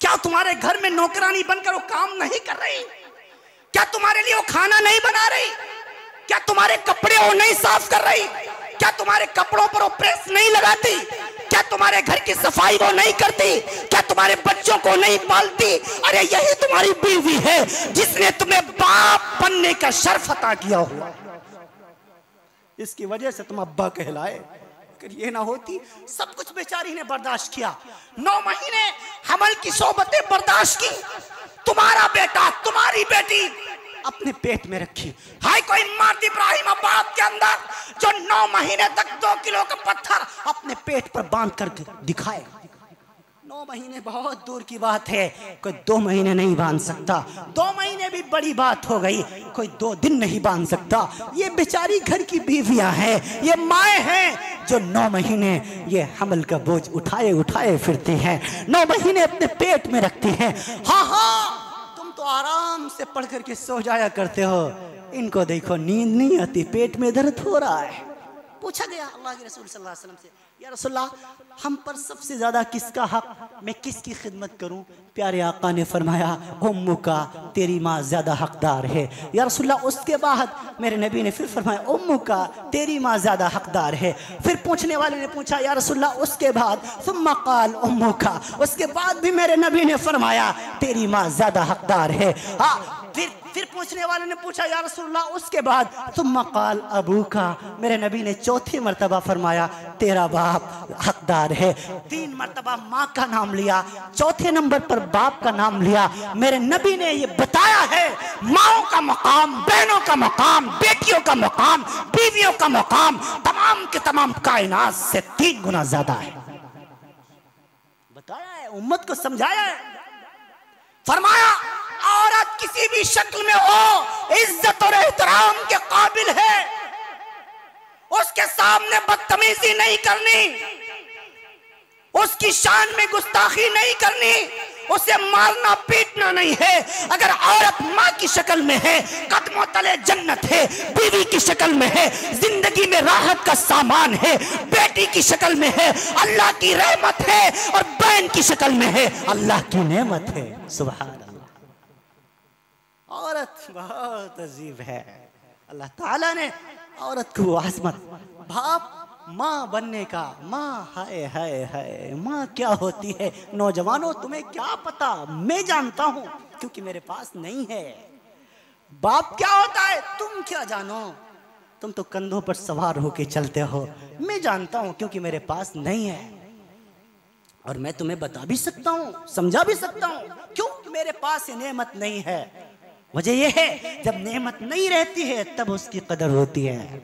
[SPEAKER 1] क्या तुम्हारे घर में नौकरानी बनकर वो काम नहीं कर रही? क्या तुम्हारे लिए वो खाना नहीं बना रही? क्या तुम्हारे कपड़े वो नहीं साफ कर रही? क्या तुम्हारे कपड़ों पर वो प्रेस नहीं लगाती? क्या तुम्हारे घर की सफाई वो नहीं करती? क्या तुम्हारे बच्चों को नहीं पालती? अरे यही तुम्हारी बीवी है जिसने तुम्हें बाप बनने का शर्फ अता किया हुआ, इसकी वजह से तुम अब्बा कहलाए। अगर ये ना होती, सब कुछ बेचारी ने बर्दाश्त किया, 9 महीने हमल की सोबतें बर्दाश्त की, तुम्हारा बेटा तुम्हारी बेटी अपने पेट में रखी। हाय कोई मर्द इब्राहिम आबाद के अंदर जो 9 महीने तक 2 किलो का पत्थर अपने पेट पर बांध कर दिखाए। 9 महीने बहुत दूर की बात है, कोई 2 महीने नहीं बांध सकता। 2 महीने भी बड़ी बात हो गई, कोई 2 दिन नहीं बांध सकता। ये बेचारी घर की बीवियां हैं, ये माएँ हैं जो 9 महीने ये हमल का बोझ उठाए उठाए फिरती हैं, 9 महीने अपने पेट में रखती हैं। हाँ हाँ तुम तो आराम से पढ़ करके सो जाया करते हो, इनको देखो नींद नहीं आती, पेट में दर्द हो रहा है। पूछा गया अल्लाह के रसूल सल्लल्लाहु अलैहि वसल्लम से, या रसूलल्लाह हम पर सबसे ज्यादा किसका हक, मैं किसकी खिदमत करूं? प्यारे आका ने फरमाया उम्मू का, तेरी माँ ज्यादा हकदार है। या रसूलल्लाह उसके बाद मेरे नबी ने फिर फरमाया उम्मू का, तेरी माँ ज्यादा हकदार है। फिर पूछने वाले ने पूछा या रसूलल्लाह उसके बाद? सुम्मा क़ाल उम्मू का, उसके बाद भी मेरे नबी ने फरमाया तेरी माँ ज्यादा हकदार है। हाँ फिर पूछने वाले ने पूछा या रसूलल्लाह उसके बाद? तुम्मा क़ाल अबूका, मेरे नबी ने चौथी मर्तबा फरमाया तेरा बाप हकदार है। 3 मर्तबा माँ का नाम लिया, चौथे नंबर पर बाप का नाम लिया। मेरे नबी ने ये बताया है माओ का मकाम, बहनों का मकाम, बेटियों का मकाम, बीवियों का मकाम तमाम के तमाम कायनात से 3 गुना ज्यादा है। बताया है, उम्मत को समझाया है। फरमाया औरत किसी भी शक्ल में हो इज्जत और एहतराम के काबिल है, उसके सामने बदतमीजी नहीं करनी, उसकी शान में गुस्ताखी नहीं करनी, उसे मारना पीटना नहीं है। अगर औरत माँ की शक्ल में है कदमों तले जन्नत है, बीवी की शक्ल में है जिंदगी में राहत का सामान है, बेटी की शक्ल में है अल्लाह की रहमत है, और बहन की शक्ल में है अल्लाह की नेमत है। सुभान अल्लाह। औरत बहुत अजीब है। अल्लाह ताला ने औरत को आजमत, बाप माँ बनने का, माँ हाय हाय हाय माँ क्या होती है नौजवानों तुम्हें क्या पता, मैं जानता हूँ क्योंकि मेरे पास नहीं है। बाप क्या होता है तुम क्या जानो, तुम तो कंधों पर सवार होके चलते हो, मैं जानता हूँ क्योंकि मेरे पास नहीं है। और मैं तुम्हें बता भी सकता हूँ, समझा भी सकता हूँ क्यों मेरे पास ये नेमत नहीं है। वजह यह है जब नेमत नहीं रहती है तब उसकी कदर होती है।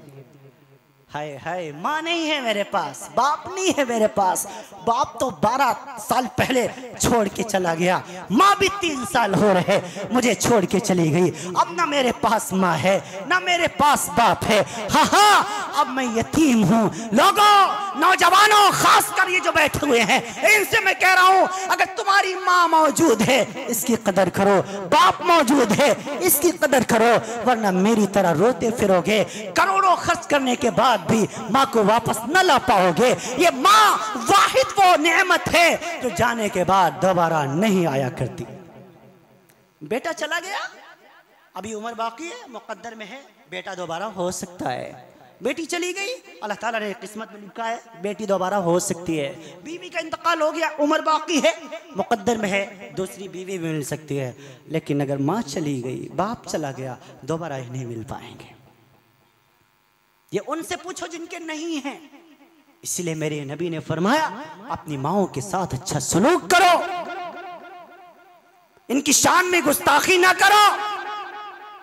[SPEAKER 1] हाय हाय माँ नहीं है मेरे पास, बाप नहीं है मेरे पास, बाप तो 12 साल पहले छोड़ के चला गया, माँ भी 3 साल हो रहे मुझे छोड़ के चली गई। अब ना मेरे पास माँ है ना मेरे पास बाप है, हाँ हाँ अब मैं यतीम हूँ। लोगों नौजवानों खासकर ये जो बैठे हुए हैं इनसे मैं कह रहा हूँ अगर तुम्हारी माँ मौजूद है इसकी कदर करो, बाप मौजूद है इसकी कदर करो, वरना मेरी तरह रोते फिरोगे, करोड़ों खर्च करने के बाद भी माँ को वापस न ला पाओगे। ये माँ वाहिद वो नेमत है जो जाने के बाद दोबारा नहीं आया करती। बेटा चला गया, अभी उम्र बाकी है, मुकद्दर में है बेटा दोबारा हो सकता है। बेटी चली गई, अल्लाह ताला ने किस्मत में लिखा है बेटी दोबारा हो सकती है। बीवी का इंतकाल हो गया, उम्र बाकी है, मुकद्दर में है दूसरी बीवी भी मिल सकती है। लेकिन अगर माँ चली गई, बाप चला गया, दोबारा ही नहीं मिल पाएंगे। ये उनसे पूछो जिनके नहीं हैं। इसलिए मेरे नबी ने फरमाया अपनी माओं के साथ अच्छा सलूक करो, इनकी शान में गुस्ताखी ना करो,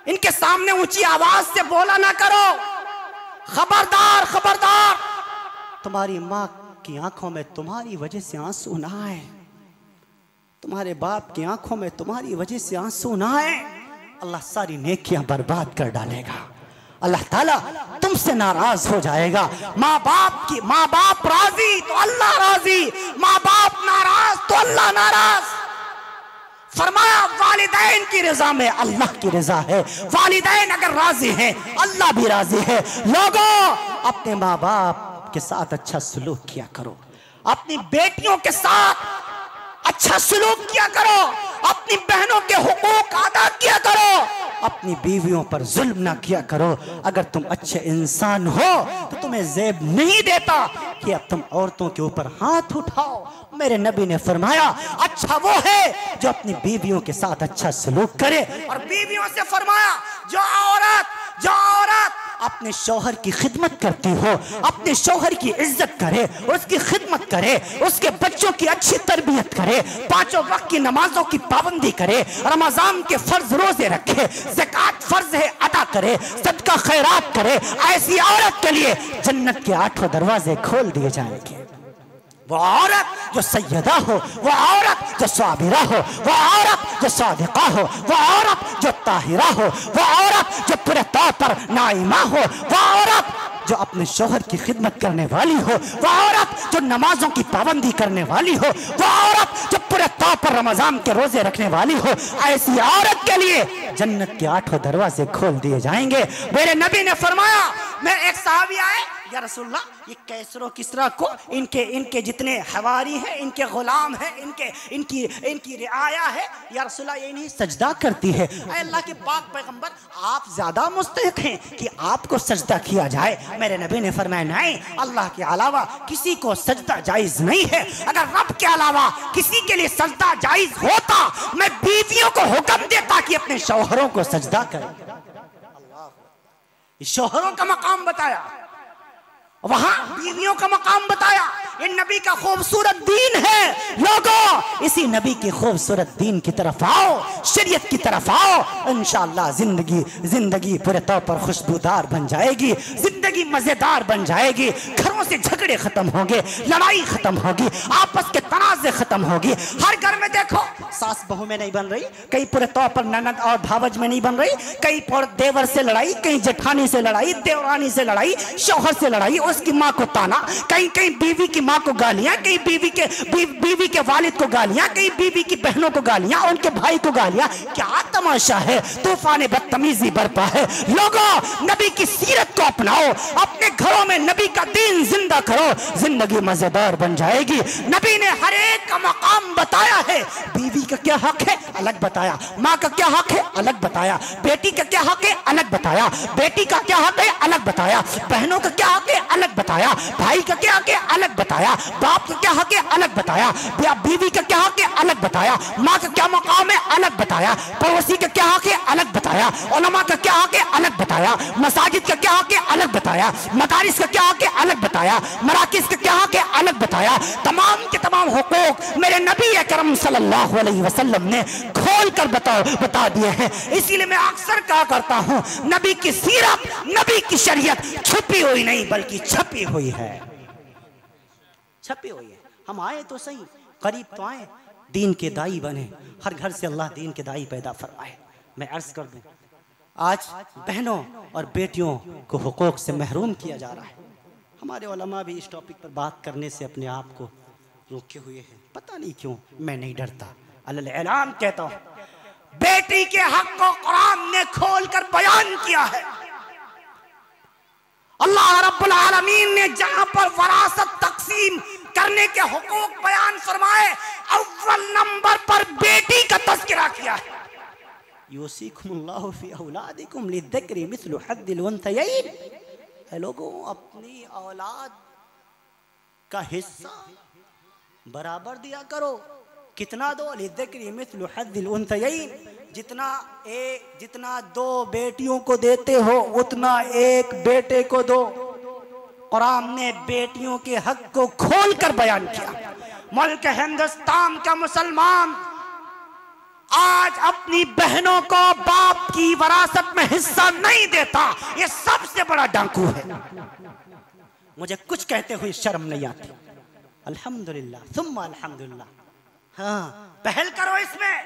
[SPEAKER 1] इनके सामने ऊंची आवाज से बोला ना करो। खबरदार खबरदार, तुम्हारी माँ की आंखों में तुम्हारी वजह से आंसू ना आए, तुम्हारे बाप की आंखों में तुम्हारी वजह से आंसू ना आए, अल्लाह सारी नेकियां बर्बाद कर डालेगा। अल्लाह ताला तुमसे नाराज हो जाएगा। माँ बाप राजी तो अल्लाह राजी, माँ बाप नाराज तो अल्लाह नाराज। फरमाया वालिदैन की रजा में अल्लाह की रजा है, वालिदैन अगर राजी हैं अल्लाह भी राजी है। लोगों अपने माँ बाप के साथ अच्छा सलूक किया करो, अपनी बेटियों के साथ अच्छा सलूक किया करो, अपनी बहनों के हुकूक अदा किया करो, अपनी बीवियों पर जुल्म ना किया करो। अगर तुम अच्छे इंसान हो तो तुम्हें ज़ेब नहीं देता कि अब तुम औरतों के ऊपर हाथ उठाओ। मेरे नबी ने फरमाया अच्छा वो है जो अपनी बीवियों के साथ अच्छा सलूक करे। और बीवियों से फरमाया जो औरत अपने शौहर की खिदमत करती हो, अपने शौहर की इज्जत करे, उसकी खिदमत करे, उसके बच्चों की अच्छी तरबियत करे, 5 वक्त की नमाजों की पाबंदी करे, रमजान के फर्ज रोजे रखे, ज़कात फर्ज है अदा करे, सदका खैरात करे, ऐसी औरत के लिए जन्नत के 8 दरवाजे खोल दिए जाएंगे। वो औरत जो सैयदा हो, वो औरत जो साबिरा हो, वो औरत जो सादिका हो, वो औरत जो ताहिरा हो, वो औरत जो पूरे तौर पर नाइमा हो, वो औरत जो अपने शौहर की खिदमत करने वाली हो, वो औरत जो नमाजों की पाबंदी करने वाली हो, वो औरत जो पूरे तौर पर रमजान के रोजे रखने वाली हो, ऐसी औरत के लिए जन्नत के 8 दरवाजे खोल दिए जाएंगे। मेरे नबी ने फरमाया, मैं एक सहाबी आए या रसूलल्लाह, ये कैसरो किसरा को इनके इनके जितने हवारी हैं, इनके गुलाम हैं, इनके इनकी इनकी रिआया है, या रसूलल्लाह ये नहीं सजदा करती है। ऐ अल्लाह के पाक पैगंबर, आप ज्यादा मुस्तहिक हैं कि आपको सजदा किया जाए। मेरे नबी ने फरमाया नहीं, अल्लाह के अलावा किसी को सजदा जायज नहीं है। अगर रब के अलावा किसी के लिए सजदा जायज होता, मैं बीवियों को हुक्म देता कि अपने शौहरों को सजदा करें। शौहरों का मकाम बताया, वहां बीवियों का मकाम बताया। ये नबी का खूबसूरत दीन है। लोगों, इसी नबी के खूबसूरत दीन की तरफ आओ, शरीयत की तरफ आओ। इंशाअल्लाह जिंदगी जिंदगी पूरे तौर पर खुशबूदार बन जाएगी, जिंदगी मजेदार बन जाएगी। घरों से झगड़े खत्म होंगे, लड़ाई खत्म होगी, आपस के तनाज़े खत्म होगी। हर घर में देखो, सास बहू में नहीं बन रही, कहीं पूरे तौर पर ननद और भावज में नहीं बन रही, कहीं पर देवर से लड़ाई, कहीं जेठानी से लड़ाई, देवरानी से लड़ाई, शौहर से लड़ाई, उसकी माँ को ताना, कहीं कहीं बीवी की माँ को गालियां, कहीं बीवी के वालिद को गालियां, कहीं बीवी की बहनों को गालियां, उनके भाई को गालियां। क्या तमाशा है, तूफान बदतमीजी बरपा है। लोगों, नबी की सीरत को अपनाओ, अपने घरों में नबी का दीन जिंदा करो, जिंदगी मजेदार बन जाएगी। नबी ने हर एक का मकाम बताया है। बीवी का क्या हक है अलग बताया, माँ का क्या हक है अलग बताया, बेटी का क्या हक है अलग बताया, बेटी का क्या हक है अलग बताया, बहनों का क्या हक है अलग बताया, भाई का क्या हक है अलग बताया, बाप का क्या हक है अलग बताया, बीवी का क्या हक है अलग बताया, माँ का क्या मकाम है अलग बताया, पड़ोसी का क्या हक है अलग बताया, उलमा का क्या हक है अलग बताया, मसाजिद का क्या हक है अलग बताया, मदारिस का क्या हक है अलग बताया, मराकिज का क्या हक है अलग बताया। तमाम के तमाम हुकूक मेरे नबी अकरम सल्लल्लाहु अलैहि वसल्लम ने खोल कर बता दिए हैं। इसीलिए मैं अक्सर कहा करता हूँ, नबी की सीरत, नबी की शरीयत छुपी हुई नहीं बल्कि छपी हुई है, छपी हुई है। हम आए तो सही, करीब तो आए, दीन के दाई बने, हर घर से अल्लाह दीन के दाई पैदा फरमाए। मैं अर्ज कर दूं, आज बहनों और बेटियों को हुकूक से महरूम किया जा रहा है। हमारे उलमा भी इस टॉपिक पर बात करने से अपने आप को रोके हुए हैं, पता नहीं क्यों। मैं नहीं डरता, अल्लाह ऐलान कहता हूं, बेटी के हक को कुरान ने खोल कर बयान किया है। अल्लाह रब्बुल आलमीन ने जहां पर वरासत तकसीम करने के हुकूक बयान फरमाए, अव्वल नंबर पर बेटी का तज़किरा किया है। यूसीकुमुल्लाहु फी औलादिकुम लिज़्ज़िक्रि मिस्लु हद्दिल उन्सयैन। है लोगों, अपनी औलाद का हिस्सा बराबर दिया करो। कितना दो? लिज़्ज़िक्रि मिस्लु हद्दिल उन्सयैन। जितना दो बेटियों को देते हो उतना एक बेटे को दो। कुरान ने बेटियों के हक को खोल कर बयान किया। मुल्क हिंदुस्तान का मुसलमान आज अपनी बहनों को बाप की वरासत में हिस्सा नहीं देता, ये सबसे बड़ा डाकू है। मुझे कुछ कहते हुए शर्म नहीं आती। अल्हम्दुलिल्लाह सुम्मा अल्हम्दुलिल्लाह। हाँ, पहल करो इसमें।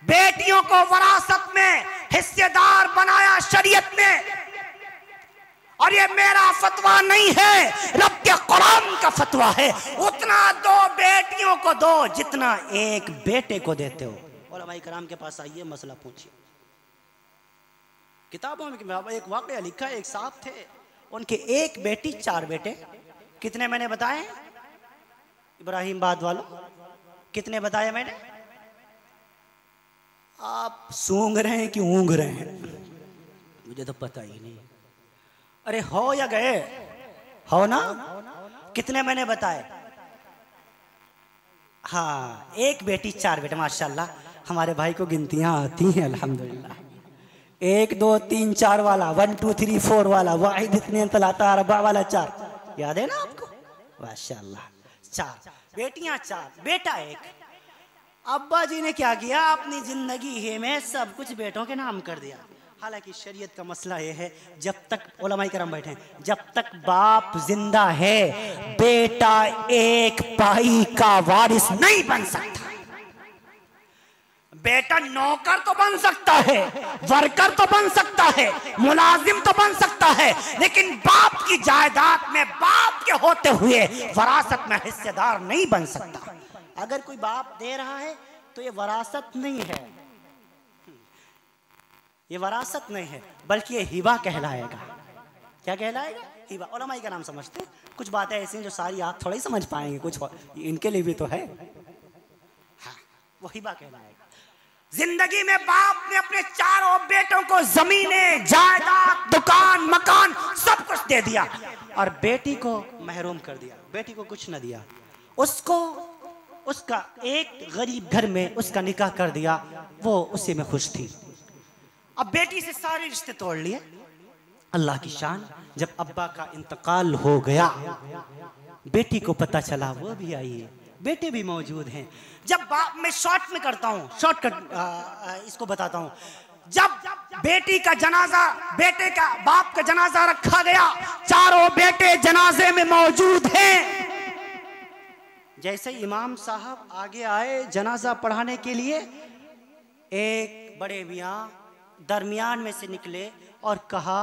[SPEAKER 1] बेटियों को वरासत में हिस्सेदार बनाया शरीयत ने, और ये मेरा फतवा नहीं है, रब के कुरान का फतवा है। उतना दो बेटियों को दो जितना एक बेटे को देते हो। उलमाए कराम के पास आइए, मसला पूछिए। किताबों में एक वाकया लिखा है, एक साहब थे, उनके एक बेटी चार बेटे। कितने मैंने बताए? इब्राहिम बाद वालों, कितने बताए मैंने? आप सूंघ रहे हैं कि ऊँघ रहे हैं? मुझे तो पता ही नहीं। अरे हो या गए? हो ना? कितने मैंने बताए? हाँ, एक बेटी चार बेटे। माशाल्लाह, हमारे भाई को गिनतियां आती हैं अल्हम्दुलिल्लाह। 1 2 3 4 वाला, 1 2 3 4 वाला, वाहिद इतने तलाता अरबा वाला 4, याद है ना आपको? माशाल्लाह, 4 बेटियां 4 बेटा 1। अब्बा जी ने क्या किया, अपनी जिंदगी ही में सब कुछ बेटों के नाम कर दिया। हालांकि शरीयत का मसला यह है, जब तक उलमाए करम बैठे हैं, जब तक बाप जिंदा है बेटा एक पाई का वारिस नहीं बन सकता। बेटा नौकर तो बन सकता है, वर्कर तो बन सकता है, मुलाजिम तो बन सकता है, लेकिन बाप की जायदाद में बाप के होते हुए वरासत में हिस्सेदार नहीं बन सकता। अगर कोई बाप दे रहा है तो ये वरासत नहीं है, ये वरासत नहीं है, बल्कि ये हिबा कहलाएगा। क्या कहलाएगा? हिबा उलमाए का नाम समझते हैं। कुछ बातें ऐसी हैं जो सारी आप थोड़ा ही समझ पाएंगे, कुछ इनके लिए भी तो है। हाँ, वो हिबा कहलाएगा। जिंदगी में बाप ने अपने चारों बेटों को जमीनें, जायदाद, दुकान, मकान सब कुछ दे दिया और बेटी को महरूम कर दिया, बेटी को कुछ न दिया। उसको उसका एक गरीब घर में उसका निकाह कर दिया, वो उसी में खुश थी। अब बेटी से सारे रिश्ते तोड़ लिए। अल्लाह की शान, जब अब्बा का इंतकाल हो गया, बेटी को पता चला, वो भी आई है, बेटे भी मौजूद हैं। जब बाप, मैं शॉर्ट में करता हूँ, शॉर्टकट इसको बताता हूँ। जब बेटी का जनाजा, बेटे का बाप का जनाजा रखा गया, चारों बेटे जनाजे में मौजूद हैं। जैसे इमाम साहब आगे आए जनाजा पढ़ाने के लिए, एक बड़े मियाँ दरमियान में से निकले और कहा,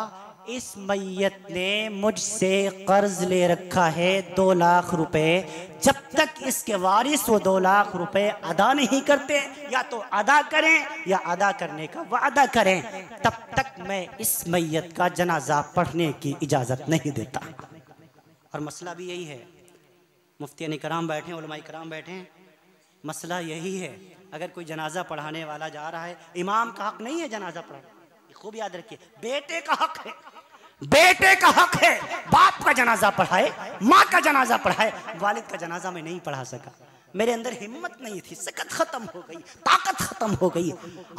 [SPEAKER 1] इस मैयत ने मुझसे कर्ज ले रखा है 2 लाख रुपए। जब तक इसके वारिस वो 2 लाख रुपए अदा नहीं करते, या तो अदा करें या अदा करने का वादा करें, तब तक मैं इस मैयत का जनाजा पढ़ने की इजाजत नहीं देता। और मसला भी यही है, मुफ्तियान कराम बैठे, उलमाए कराम बैठे, मसला यही है। अगर कोई जनाजा पढ़ाने वाला जा रहा है, इमाम का हक नहीं है जनाजा पढ़ाना, खूब याद रखिए, बेटे का हक है, बेटे का हक है। बाप का जनाजा पढ़ाए, माँ का जनाजा पढ़ाए, वालिद का जनाजा मैं नहीं पढ़ा सका। मेरे अंदर हिम्मत नहीं थी, सकत खत्म हो गई, ताकत खत्म हो गई।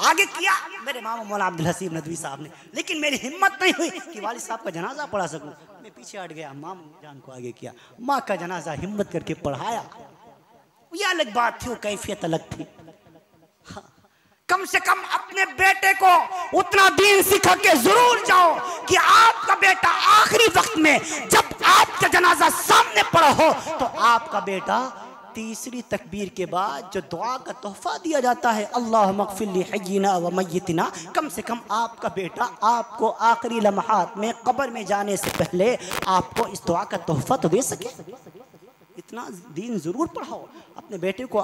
[SPEAKER 1] आगे किया मेरे मामा मौलाना अब्दुल हसीब नदवी साहब ने, लेकिन मेरी हिम्मत नहीं हुई कि वालिद साहब का जनाजा पढ़ा सकूं। मैं पीछे हट गया, मामा जान को आगे किया, माँ का जनाजा हिम्मत करके पढ़ाया। यह अलग बात थी, वो कैफियत अलग थी। हाँ, कम से कम अपने बेटे को उतना दीन सिखा के जरूर जाओ कि आपका बेटा आखिरी वक्त में जब आपका जनाजा सामने पड़ा हो, तो आपका बेटा तीसरी तकबीर के बाद जो दुआ का तोहफा दिया जाता है, अल्लाह मगफिर ली हय्यिना व मय्यितना, कम से कम आपका बेटा आपको आखिरी लम्हात में कब्र में जाने से पहले आपको इस दुआ का तोहफा तो दे सके। इतना दीन जरूर पढ़ाओ अपने बेटे को।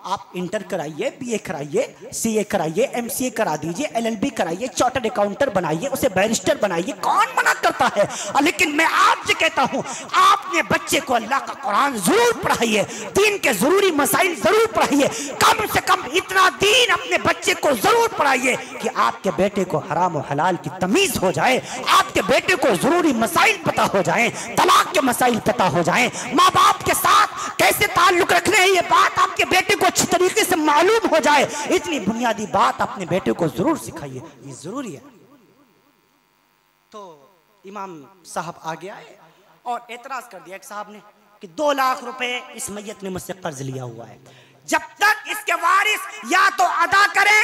[SPEAKER 1] आप इंटर कराइए, बीए कराइए, सीए कराइए, एमसीए करा दीजिए, एलएलबी कराइए, चार्टर्ड अकाउंटर बनाइए, उसे बैरिस्टर बनाइए, कौन मना करता है। लेकिन मैं आपसे कहता हूं, आपने बच्चे को अल्लाह का कुरान जरूर पढ़ाइए, दीन के जरूरी मसाइल जरूर पढ़ाइए। कम से कम इतना दीन अपने बच्चे को जरूर पढ़ाइए कि आपके बेटे को हराम और हलाल की तमीज हो जाए, आपके बेटे को जरूरी मसाइल पता हो जाए, तलाक के मसाइल पता हो जाए, माँ बाप के साथ कैसे ताल्लुक रखने हैं ये बात आपके बेटे को अच्छी तरीके से मालूम हो जाए। इतनी बुनियादी बात अपने बेटे को जरूर सिखाइए, ये जरूरी है। तो इमाम साहब आगे आए और एतराज कर दिया एक साहब ने कि 2 लाख रुपए इस मैयत ने मुझसे कर्ज लिया हुआ है, जब तक इसके वारिस या तो अदा करें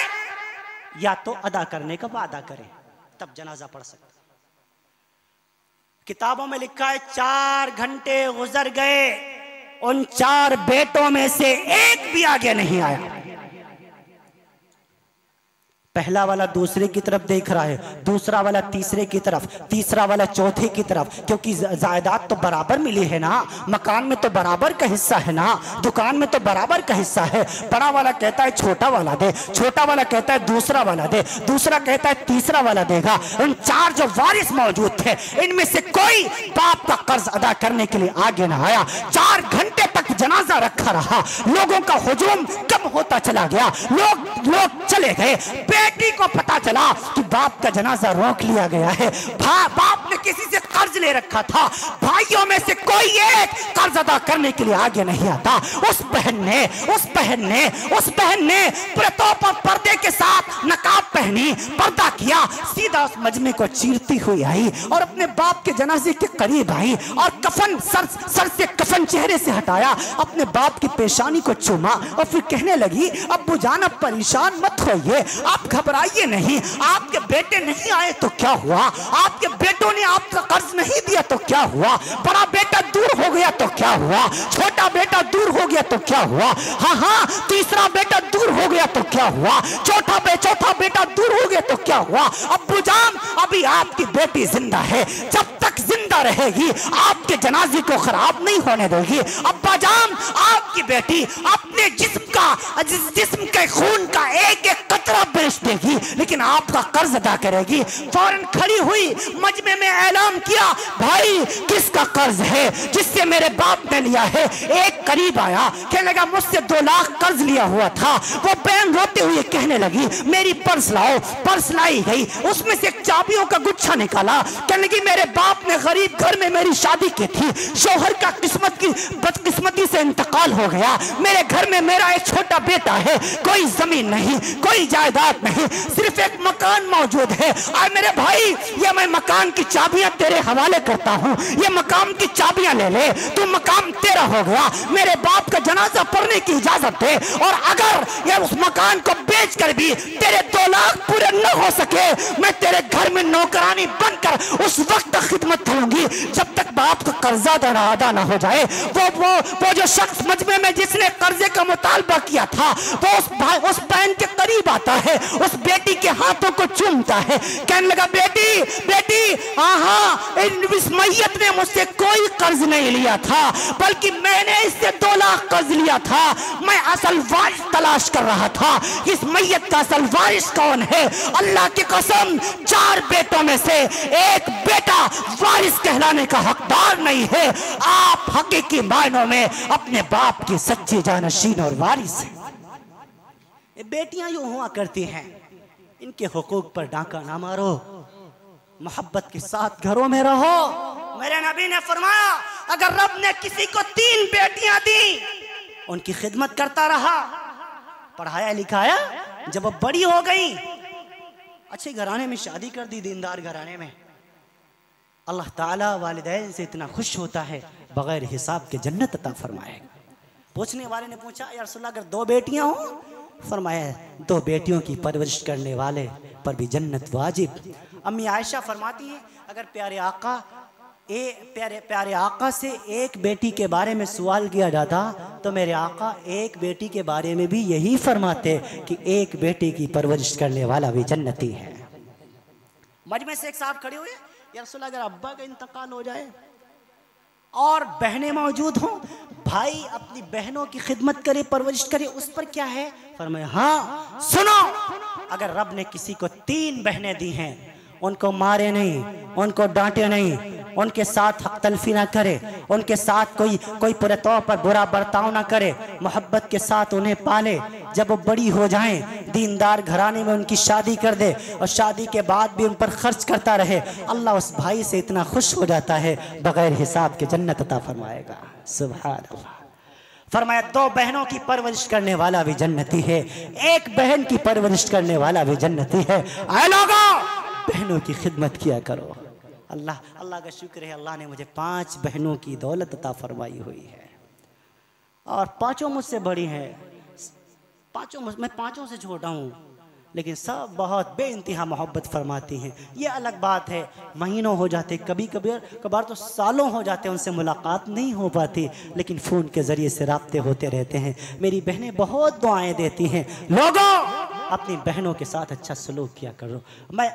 [SPEAKER 1] या तो अदा करने का वादा करें, तब जनाजा पढ़ सकते। किताबों में लिखा है 4 घंटे गुजर गए, उन 4 बेटों में से एक भी आगे नहीं आया। पहला वाला दूसरे की तरफ देख रहा है, दूसरा वाला तीसरे की तरफ, तीसरा वाला चौथे की तरफ, क्योंकि जायदाद तो बराबर मिली है ना, मकान में तो बराबर का हिस्सा है ना, दुकान में तो बराबर का हिस्सा है। बड़ा वाला कहता है छोटा वाला दे, छोटा वाला कहता है दूसरा वाला दे, दूसरा कहता है तीसरा वाला देगा। उन 4 जो वारिस मौजूद थे, इनमें से कोई बाप का कर्ज अदा करने के लिए आगे ना आया। 4 घंटे तक जनाजा रखा रहा, लोगों का हुजूम कम होता चला गया, लोग चले गए। बेटी को पता चला कि बाप का जनाजा रोक लिया गया है, बाप ने किसी से कर्ज ले रखा था, भाइयों में से कोई एक कर्ज अदा करने के लिए आगे नहीं आता। उस बहन ने तौर पर पर्दे के साथ नकाब पहनी, पर्दा किया, सीधा उस मजमे को चीरती हुई आई और अपने बाप के जनाजे के करीब आई और कफन सर से कफन चेहरे से हटाया, अपने बाप की पेशानी को चूमा और फिर कहने लगी, अब्बू जान अब परेशान मत होइए, आप घबराइए नहीं, आपके बेटे नहीं आए तो क्या हुआ, आपके बेटों ने आपका कर्ज नहीं दिया तो क्या हुआ, बड़ा बेटा दूर हो गया तो क्या हुआ, छोटा बेटा दूर हो गया तो क्या हुआ, हाँ तीसरा बेटा दूर हो गया तो क्या हुआ, चौथा बेटा दूर हो गया तो क्या हुआ। अब्बू जान अभी आपकी बेटी जिंदा है, जब तक जिंदा जिंदा रहेगी, आपके जनाजे को खराब नहीं होने देगी। अब्बा जान, आपकी बेटी अपने जिस्म के खून का एक एक कतरा बेच देगी, लेकिन आपका कर्ज अदा करेगी। फौरन खड़ी हुई मजमे में ऐलान किया, भाई किसका कर्ज है? जिससे मेरे बाप ने लिया है। एक करीब आया, कहने लगा मुझसे 2 लाख कर्ज लिया हुआ था। वो बहन रोते हुए कहने लगी, मेरी पर्स लाओ। पर्स लाई गई, उसमें से एक चाबियों का गुच्छा निकाला। कहने लगी, मेरे बाप ने गरीब घर में मेरी शादी की थी, शोहर का बदकिस्मती से इंतकाल हो गया। मेरे घर में मेरा एक छोटा बेटा है, कोई जमीन नहीं, कोई जायदाद नहीं, सिर्फ एक मकान मौजूद है। और मेरे भाई, ये मैं मकान की चाबियां तेरे हवाले करता हूँ, ये मकान की चाबियां ले ले, तू मकान तेरा हो गया। मेरे बाप का जनाजा पढ़ने की इजाजत दे, और अगर ये उस मकान को बेच कर भी तेरे 2 लाख पूरे न हो सके, मैं तेरे घर में नौकरानी बनकर उस वक्त तक खिदमत करूंगी जब तक बाप का कर्जा अदा न हो जाए। वो जो शख्स मजमे में जिसने कर्जे का मुतालबा किया था, वो उस बहन के करीब आता है, उस बेटी के हाथों को चूमता है, कहने लगा, बेटी हाँ, इस मैयत ने मुझसे कोई कर्ज नहीं लिया था, बल्कि मैंने इससे 2 लाख कर्ज लिया था। मैं असल वारिस तलाश कर रहा था, इस मैयत का असल वारिस कौन है? अल्लाह की कसम, 4 बेटों में से एक बेटा वारिस कहलाने का हकदार नहीं है। आप हकीकी मायनों में अपने बाप की सच्ची जानशीन और वारिस हैं। बेटियां यूं हुआ करती हैं, इनके हुकूक पर डांका ना मारो, मोहब्बत के साथ घरों में रहो। मेरे नबी ने फरमाया, अगर रब ने किसी को 3 बेटियां दी, उनकी खिदमत करता रहा, पढ़ाया लिखाया, जब वो बड़ी हो गई, अच्छे घराने में शादी कर दी, दीनदार घराने में, अल्लाह ताला वालिदैन से इतना खुश होता है, बगैर हिसाब के जन्नत अता फरमाएगा। पूछने वाले ने पूछा, या रसूल अल्लाह, अगर 2 बेटियां हो? फरमाया, 2 बेटियों की परवरिश करने वाले पर भी जन्नत वाजिब। अम्मी आयशा फरमाती हैं, अगर प्यारे आका से एक बेटी के बारे में सवाल किया जाता, तो मेरे आका एक बेटी के बारे में भी यही फरमाते कि एक बेटी की परवरिश करने वाला भी जन्नती है। मजमे से एक साहब खड़े हुए, या रसूल अल्लाह, अगर अब्बा का इंतकाल हो जाए और बहनें मौजूद हों, भाई अपनी बहनों की खिदमत करे, परवरिश करे, उस पर क्या है? फरमाया, हाँ सुनो, अगर रब ने किसी को 3 बहनें दी हैं, उनको मारे नहीं, उनको डांटे नहीं, उनके साथ हक तलफी ना करे, उनके साथ कोई पूरे तौर पर बुरा बर्ताव ना करे, मोहब्बत के साथ उन्हें पाले, जब वो बड़ी हो जाएं, दीनदार घराने में उनकी शादी कर दे, और शादी के बाद भी उन पर खर्च करता रहे, अल्लाह उस भाई से इतना खुश हो जाता है, बगैर हिसाब के जन्नत अता फरमाएगा। सुभान अल्लाह। फरमाया, 2 बहनों की परवरिश करने वाला भी जन्नती है, एक बहन की परवरिश करने वाला भी जन्नती है। आए लोगों, बहनों की खिदमत किया करो। अल्लाह का शुक्र है, अल्लाह ने मुझे 5 बहनों की दौलत अता फरमाई हुई है, और 5 मुझसे बड़ी हैं, मैं 5 से छोटा हूँ, लेकिन सब बहुत बेइंतहा मोहब्बत फरमाती हैं। ये अलग बात है, महीनों हो जाते, कभार तो सालों हो जाते, उनसे मुलाकात नहीं हो पाती, लेकिन फ़ोन के ज़रिए से राब्ते होते रहते हैं। मेरी बहनें बहुत दुआएं देती हैं। लोगों, अपनी बहनों के साथ अच्छा सलूक किया करो। मैं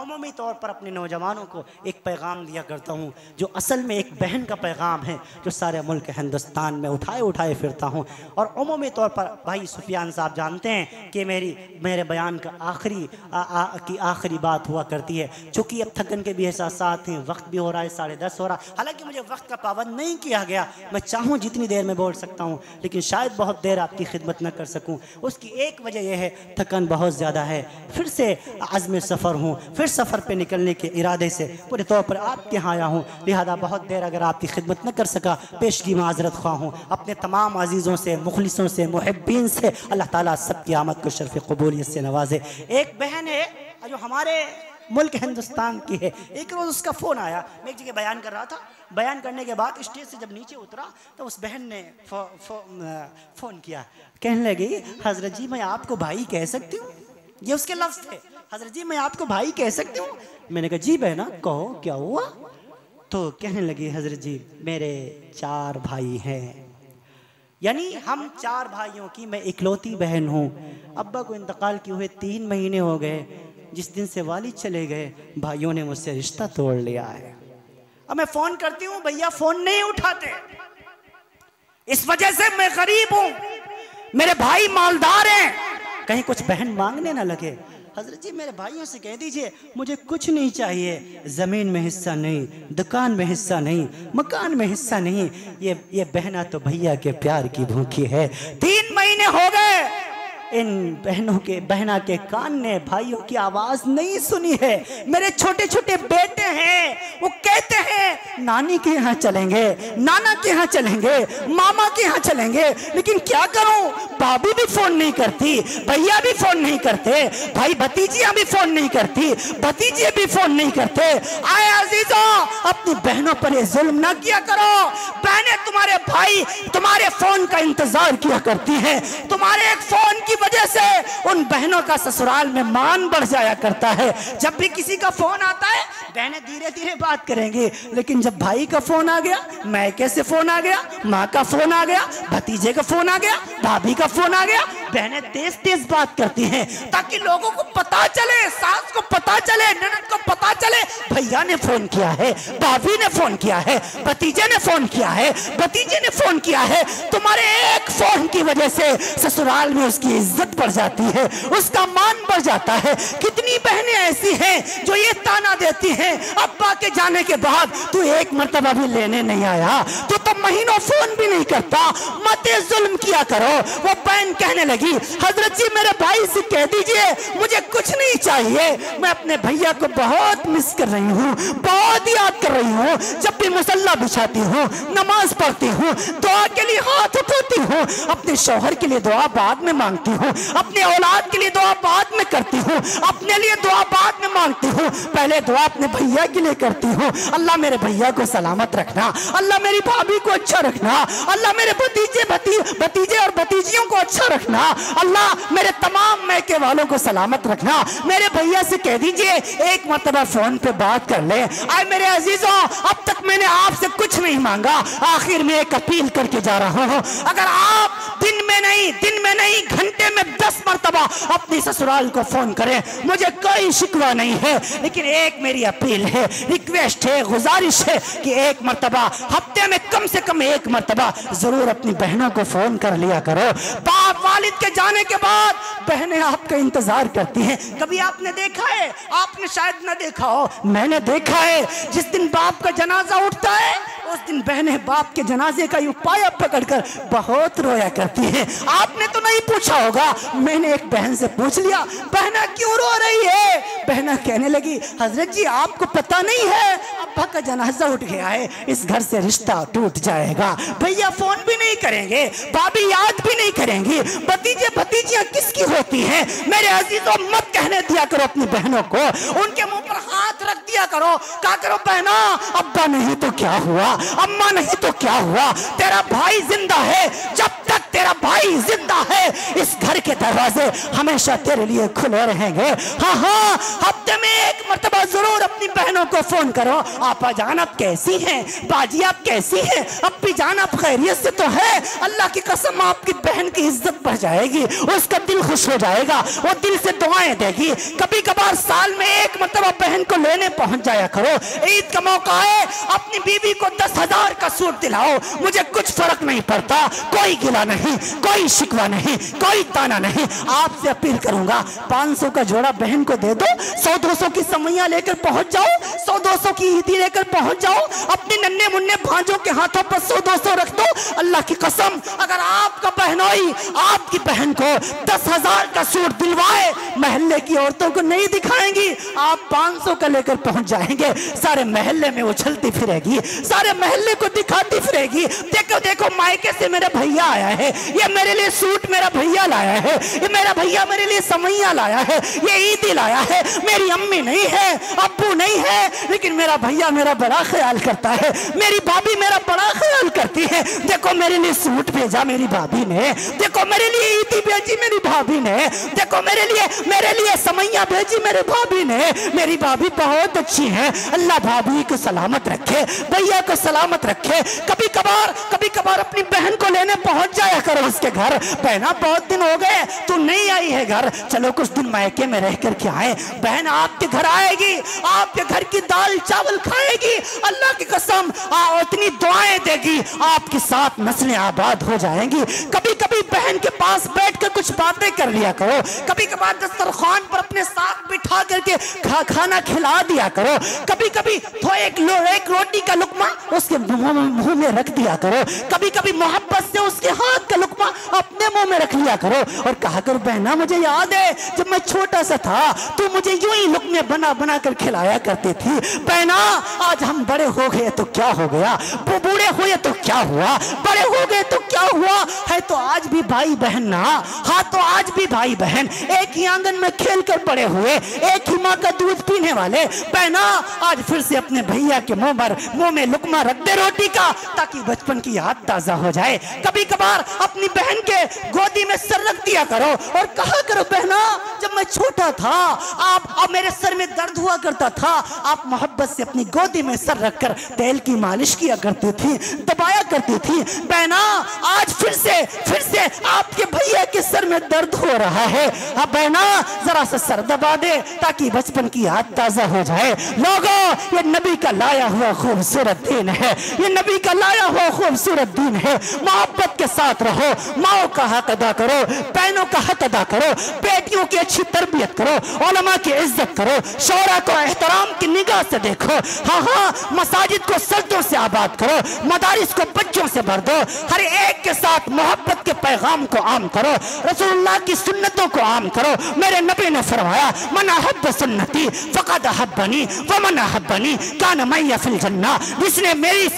[SPEAKER 1] उमूमी तौर पर अपने नौजवानों को एक पैगाम दिया करता हूँ, जो असल में एक बहन का पैगाम है, जो सारे मुल्क हिंदुस्तान में उठाए फिरता हूँ। और उमूमी तौर पर भाई सुफियान साहब जानते हैं कि मेरे बयान का आखिरी बात हुआ करती है, चूँकि अब थकन के भी एहसास हैं, वक्त भी हो रहा है 10:30 हो रहा, हालांकि मुझे वक्त का पाबंद नहीं किया गया, मैं चाहूँ जितनी देर में बोल सकता हूँ, लेकिन शायद बहुत देर आपकी खिदमत न कर सकूँ। उसकी एक वजह यह है, थकन बहुत ज़्यादा है, फिर से आज़म सफ़र हूँ, फिर सफ़र पे निकलने के इरादे से पूरे तौर पर आपके यहाँ आया हूँ, लिहाजा बहुत देर अगर आपकी खिदमत न कर सका, पेशगी माज़रत ख्वाह हूँ। अपने तमाम अजीज़ों से, मुखलिसों से, मुहिब्बीन से अल्लाह ताला सबकी आमद को शर्फ़ क़बूलियत से नवाजे। एक बहन है जो हमारे मुल्क हिंदुस्तान की है, एक रोज़ उसका फ़ोन आया, मैं एक जगह बयान कर रहा था, बयान करने के बाद स्टेज से जब नीचे उतरा तो उस बहन ने फ़ोन किया, कहने लगी, हज़रत जी मैं आपको भाई कह सकती हूँ? ये उसके लफ्ज़ थे, हज़रत जी मैं आपको भाई कह सकती हूँ? मैंने कहा जी बहना कहो, क्या हुआ? तो कहने लगी, हज़रत जी मेरे 4 भाई हैं, यानी हम 4 भाइयों की मैं इकलौती बहन हूँ। अब्बा को इंतकाल किए हुए 3 महीने हो गए, जिस दिन से वालिद चले गए, भाइयों ने मुझसे रिश्ता तोड़ लिया है। अब मैं फोन करती हूँ, भैया फोन नहीं उठाते। इस वजह से मैं गरीब हूं, मेरे भाई मालदार हैं, कहीं कुछ बहन मांगने ना लगे। हजरत जी मेरे भाइयों से कह दीजिए मुझे कुछ नहीं चाहिए, जमीन में हिस्सा नहीं, दुकान में हिस्सा नहीं, मकान में हिस्सा नहीं। ये बहना तो भैया के प्यार की भूखी है। 3 महीने हो गए इन बहना के कान ने भाइयों की आवाज नहीं सुनी है। मेरे छोटे छोटे बेटे हैं, वो कहते हैं नानी के यहाँ चलेंगे, नाना के यहाँ चलेंगे, मामा के यहाँ चलेंगे, लेकिन क्या करूं, भाभी भी फोन नहीं करती, भैया भी फोन नहीं करते, भाई भतीजियां भी फोन नहीं करती, भतीजे भी फोन नहीं करते। आए अजीजों, अपनी बहनों पर ये जुल्म ना किया करो। बहनें तुम्हारे भाई तुम्हारे फोन का इंतजार किया करती हैं, तुम्हारे एक फोन की वजह से उन बहनों का ससुराल में मान बढ़ जाया करता है। जब भी किसी का फोन आता है बहनें धीरे धीरे बात करेंगी, लेकिन जब भाई का फोन आ गया, मायके से फोन आ गया, माँ का फोन आ गया, भतीजे का फोन आ गया, भाभी का फोन आ गया, बहनें तेज तेज बात करती हैं ताकि लोगों को पता चले, सास को पता चले, ननद को पता चले भैया ने फोन किया है, भाभी ने फोन किया है, भतीजे ने फोन किया है, भतीजे ने फोन किया है। तुम्हारे एक फोन की वजह से ससुराल में उसकी इज्जत बढ़ जाती है, उसका मान बढ़ जाता है। कितनी बहनें ऐसी हैं जो ये ताना देती हैं अब्बा के जाने के बाद तू एक मर्तबा भी लेने नहीं आया, तू तो महीनों फोन भी नहीं करता, मत जुल्म किया करो। वो बहन कहने लगी हजरत जी मेरे भाई से कह दीजिए मुझे कुछ नहीं चाहिए, मैं अपने भैया को बहुत मिस कर रही हूँ, बहुत याद कर रही हूँ। जब भी मुसल्ला बिछाती हूँ, नमाज पढ़ती हूँ, दुआ के लिए हाथ उठाती हूँ, अपने शौहर के लिए दुआ बाद में मांगती हूँ, अपने औलाद के लिए दुआ बाद में करती हूँ, अपने लिए दुआ बाद में मांगती हूँ, पहले दुआ अपने भैया के लिए करती हूँ। अल्लाह मेरे भैया को सलामत रखना, अल्लाह मेरी भाभी को अच्छा रखना, अल्लाह मेरे भतीजे और भतीजियों को अच्छा रखना, अल्लाह मेरे तमाम मैके वालों को सलामत रखना। मेरे भैया से कह दीजिए एक मर्तबा फोन पे बात कर ले। आए मेरे अजीजों, अब तक मैंने आपसे कुछ नहीं मांगा, आखिर में एक अपील करके जा रहा हूँ। अगर आप दिन में नहीं घंटे में 10 मर्तबा अपनी ससुराल को फोन करें, मुझे कोई शिकवा नहीं है, लेकिन एक मेरी अपील है, रिक्वेस्ट है, गुजारिश है कि एक मर्तबा हफ्ते में कम से कम एक मर्तबा जरूर अपनी बहनों को फोन कर लिया करो। बाप वालिद के जाने के बाद बहनें आपका इंतजार करती हैं। कभी आपने देखा है, आपने शायद ना देखा हो, मैंने देखा है, जिस दिन बाप का जनाजा उठता है उस दिन बहनें बाप के जनाजे का यूं पाया पकड़कर बहुत रोया करती हैं। आपने तो नहीं पूछा होगा, मैंने एक बहन से पूछ लिया बहना क्यों रो रही है। बहना कहने लगी हजरत जी आपको पता नहीं है अब्बा का जनाजा उठ गया है, इस घर से रिश्ता टूट जाएगा। भैया फोन भी नहीं करेंगे, भाभी याद भी नहीं करेंगी, भतीजे भतीजियां किसकी होती हैं। मेरे अजीजों मत कहने दिया करो अपनी बहनों को, उनके मुंह पर हाथ रख दिया करो, कहा करो बहना अब्बा नहीं तो क्या हुआ, अम्मा नहीं तो क्या हुआ, तेरा भाई जिंदा है, जब तक तेरा भाई जिंदा है इस घर के दरवाजे हमेशा तेरे लिए खुले रहेंगे। हाँ हाँ, हफ्ते में एक मर्तबा जरूर अपनी बहनों को फोन करो, आपा जान आप कैसी हैं, बाजी आप कैसी हैं, अप्पी जान आप खैरियत से तो है। अल्लाह की कसम आपकी बहन की इज्जत बढ़ जाएगी, उसका दिल खुश हो जाएगा, वो दिल से दुआएं देगी। कभी कभार साल में एक मर्तबा बहन को लेने पहुंच जाया करो। ईद का मौका है, अपनी बीवी को 10,000 का सूट दिलाओ, मुझे कुछ फर्क नहीं पड़ता, कोई गिला नहीं, कोई शिकवा नहीं, कोई ताना नहीं। आपसे अपील करूंगा 500 का जोड़ा बहन को दे दो, 100-200 की समैया लेकर पहुंच जाओ, 100-200 की ईदी लेकर पहुंच जाओ, अपने नन्हे मुन्ने भांजों के हाथों पर 100-200 रख दो। अल्लाह की कसम अगर आपका बहनोई आपकी बहन को 10,000 का सूट दिलवाए, महल्ले की औरतों को नहीं दिखाएंगी, आप 500 का लेकर पहुंच जाएंगे, सारे महल्ले में उछलती फिरेगी, सारे महल्ले को दिखाती फिरेगी। देखो देखो मायके से मेरा भैया आया है, ये मेरे लिए सूट मेरा भैया लाया है, ये मेरा भैया मेरे लिए समैया लाया है, ये ईदी लाया है। मेरी अम्मी नहीं है, अब्बू नहीं है, लेकिन मेरा भैया मेरा बड़ा ख्याल करता है, मेरी भाभी मेरा बड़ा ख्याल करती है। देखो मेरे लिए सूट भेजा मेरी भाभी ने, देखो मेरे लिए ईदी भेजी मेरी भाभी ने, देखो मेरे लिए समैया भेजी मेरे भाभी ने। मेरी भाभी बहुत अच्छी है, अल्लाह भाभी को सलामत रखे, भैया को सलामत रखे। कभी कभार अपनी बहन को लेने पहुंच जाया करो उसके घर, बहना बहुत दिन हो गए तू नहीं आई है घर, चलो कुछ दिन मायके में रह करके आए। बहन आपके घर आएगी, आपके घर की दाल चावल खाएगी, अल्लाह की कसम इतनी दुआएं देगी, आपके साथ नस्लें आबाद हो जाएंगी। कभी कभी बहन के पास बैठ कर कुछ बातें कर लिया करो, कभी कभार दस्तरखान पर अपने साथ बिठा करके खाना खिला दिया करो, कभी कभी तो एक रोटी का लुकमा उसके मुंह में रख दिया करो, कभी कभी मोहब्बत से उसके हाथ का लुकमा अपने मुंह में रख लिया करो और कहा करो बहना मुझे याद है जब मैं छोटा सा था तू मुझे यूं ही लुकमे बना बना कर खिलाया करती थी। बहना आज हम बड़े हो गए तो क्या हो गया, बूढ़े हुए तो क्या हुआ, बड़े हो गए तो क्या हुआ, है तो आज भी भाई बहन ना, हाँ तो आज भी भाई बहन एक ही आंगन में खेल कर बड़े हुए, एक ही माँ का दूध पीने वाले। बहना आज फिर से अपने भैया के मुंह में लुकमा रख दे रोटी का, ताकि बचपन की याद ताजा हो जाए। कभी कभार अपनी बहन के गोदी में सर रख दिया करो और कहा करो बहना जब मैं छोटा था आप मेरे सर में दर्द हुआ करता था, आप मोहब्बत से अपनी गोदी में सर रखकर तेल की मालिश किया करती थी, दबाया करती थी। बहना आज फिर से आपके भैया के सर में दर्द हो रहा है, अब बहना जरा सा सर दबा दे ताकि बचपन की याद ताजा हो जाए। लोगों ये नबी का लाया हुआ खूबसूरत दीन है, ये नबी का लाया हुआ खूबसूरत दीन है। मोहब्बत के साथ रहो, माओ का हक अदा करो, बहनों का हक अदा करो, बेटियों की अच्छी तरबियत करो, उलमा की इज्जत करो, शौरा को एहतराम की निगाह से देखो। हाँ मसाजिद को सजदों से आबाद करो, मदारिस को बच्चों से भर दो, हर एक के साथ मोहब्बत के पैगाम को आम करो, रसूलुल्लाह की सुन्नतों को आम करो। मेरे नबी ने फरमाया मन अहब्ब सुन्नती फक़द अहब्बनी व मन अहब्बनी कान मैया फिल जन्ना। जिसने मेरी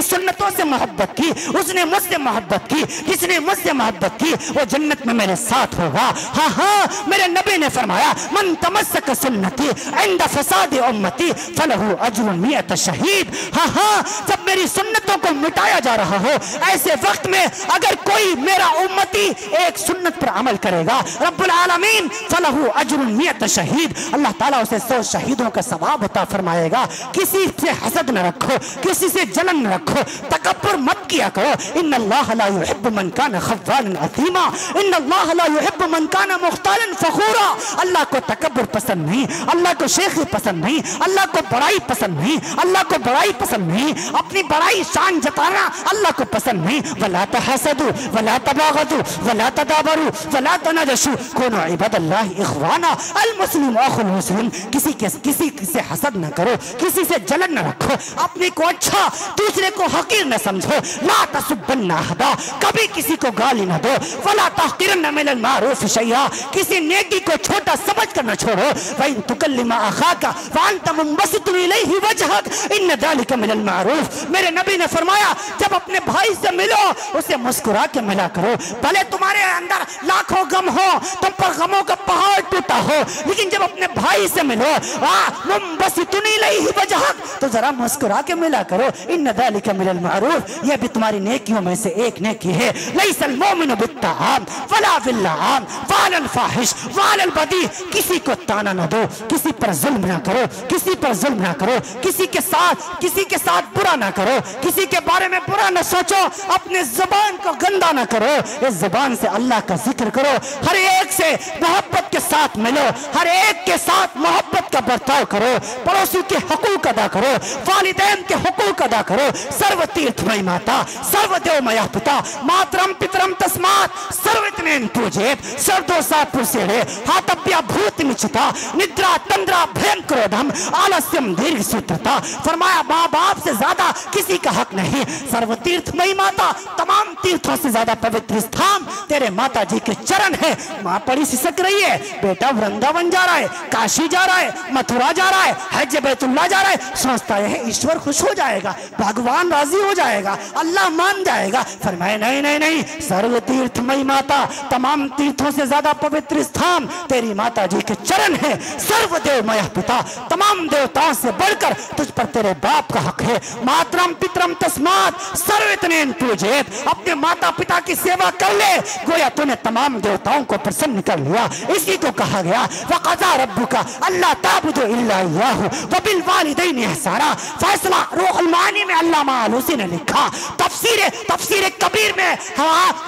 [SPEAKER 1] सुन्नतों से मोहब्बत की उसने मुझसे मोहब्बत की, जिसने मुझसे मोहब्बत की वो जन्नत में मेरे साथ होगा। हाँ मेरे नबी ने फरमाया मन तमस्सक सुन्नती इंद फसाद उम्मती फलहु अज्रुन मियत शहीद। हाँ जब मेरी सुन्नतों को मिटाया जा रहा हो ऐसे वक्त में अगर कोई मेरा उम्मती एक सुन्नत पर अमल करेगा रब्बुल आलमीन फलहु अज्रुन मियत शहीद, अल्लाह ताला उसे 100 शहीदों का सवाब अता फरमाएगा। किसी से हसद न रखो, किसी से जलन न रखो, तकब्बुर मत किया करो। इन्नल्लाह ला युहिब्बु मन कान खव्वालन असीमा, इन्नल्लाह ला युहिब्बु मन कान मुख्तालन फखूरा। अल्लाह को तकब्बुर पसंद नहीं, अल्लाह को शेखी पसंद नहीं, अल्लाह को बड़ाई पसंद नहीं, अल्लाह को बड़ाई पसंद नहीं, अपनी बड़ाई शान जताना अल्लाह को पसंद नहीं। वला तहसदु वला तबागदु वला तदाबरु वला तनाजशु कुनु इबादल्लाह इखवाना अल मुस्लिम अखुल मुस्लिम। किसी से हसद न करो, किसी से जलन न रखो, अपने को अच्छा दूसरे को हकीर न समझो। ला तसुब्बन्ना अहदा, कभी किसी को गाली न दो। वला तहकिरन्ना मिनल मारूफ शैया, किसी नेकी को छोटा समझ कर न छोड़ो। वइन तुकल्लिमा अखाका फअंत मुंबसितुन इलैहि वजहक इन ज़ालिका मिनल मारूफ। मेरे नबी ने फरमाया जब अपने भाई से मिलो उसे मुस्कुरा के मिला करो, भले तुम्हारे अंदर लाखों गम हो, तुम पर गमों का पहाड़ टूटा हो, लेकिन जब अपने भाई से मिलो मुंबसितुन इलैहि वजहक तो जरा मुस्कुरा के मिला करो। इन ज़ालिका मिनल मारूफ, यह भी तुम्हारी नेकियों में से एक नेकी है। लैसल मोमिनु बित्ताआम वला बिल्लाआम वलल फाहिश वलल बदी, किसी को ताना न दो, किसी पर जुल्म ना करो, किसी पर जुल्म ना करो, किसी के साथ बुरा ना करो, किसी के बारे में बुरा ना सोचो, अपने जुबान को गंदा ना करो, इस जुबान से अल्लाह का जिक्र करो, हर एक से मोहब्बत के साथ मिलो, हर एक के साथ मोहब्बत का बर्ताव करो, पड़ोसी के हकूक अदा करो, वालिदैन के हकूक अदा करो। सर्व तीर्थमयी माता सर्वदेवमया पिता मातरम पितरम तस्मात् सर्वज्ञेन पूजेत सर्दोसा पुसेरे हातप्या भूत निचिता निद्रा तंद्रा भयं क्रोधम आलस्यम दीर्घ सूत्रता। फरमाया माँ बाप से ज्यादा किसी का हक नहीं। सर्व तीर्थमयी माता, तमाम तीर्थों से ज्यादा पवित्र स्थान तेरे माता जी के चरण है। माँ पड़ी सिसक रही है, बेटा वृंदावन जा रहा है, काशी जा रहा है, मथुरा जा रहा है, हज बैतुल्लाह जा रहा है, सोचता है ईश्वर खुश हो जाएगा, भगवान राजी हो जाएगा, अल्लाह मान जाएगा। फरमाया नहीं नहीं नहीं, सर्व तीर्थमयी माता, तमाम तीर्थों से ज्यादा पवित्र स्थान तेरी माता जी के चरण है। सर्वदेवमय पिता, तमाम देवताओं से बढ़कर तुझ पर तेरे बाप का हक है। मातरम पितरम तस्मात् सर्वज्ञेन पूजेत, अपने माता पिता की सेवा कर ले, गोया तूने तमाम देवताओं को प्रसन्न कर लिया। इसी को कहा गया वक़ज़ा रब्बुका अल्ला ताबुदु इल्ला इय्याहु व बिल वालिदैनि इहसाना। फैसला रूहुल मानी में अल्लामा आलूसी ने लिखा। तफसीर कबीर में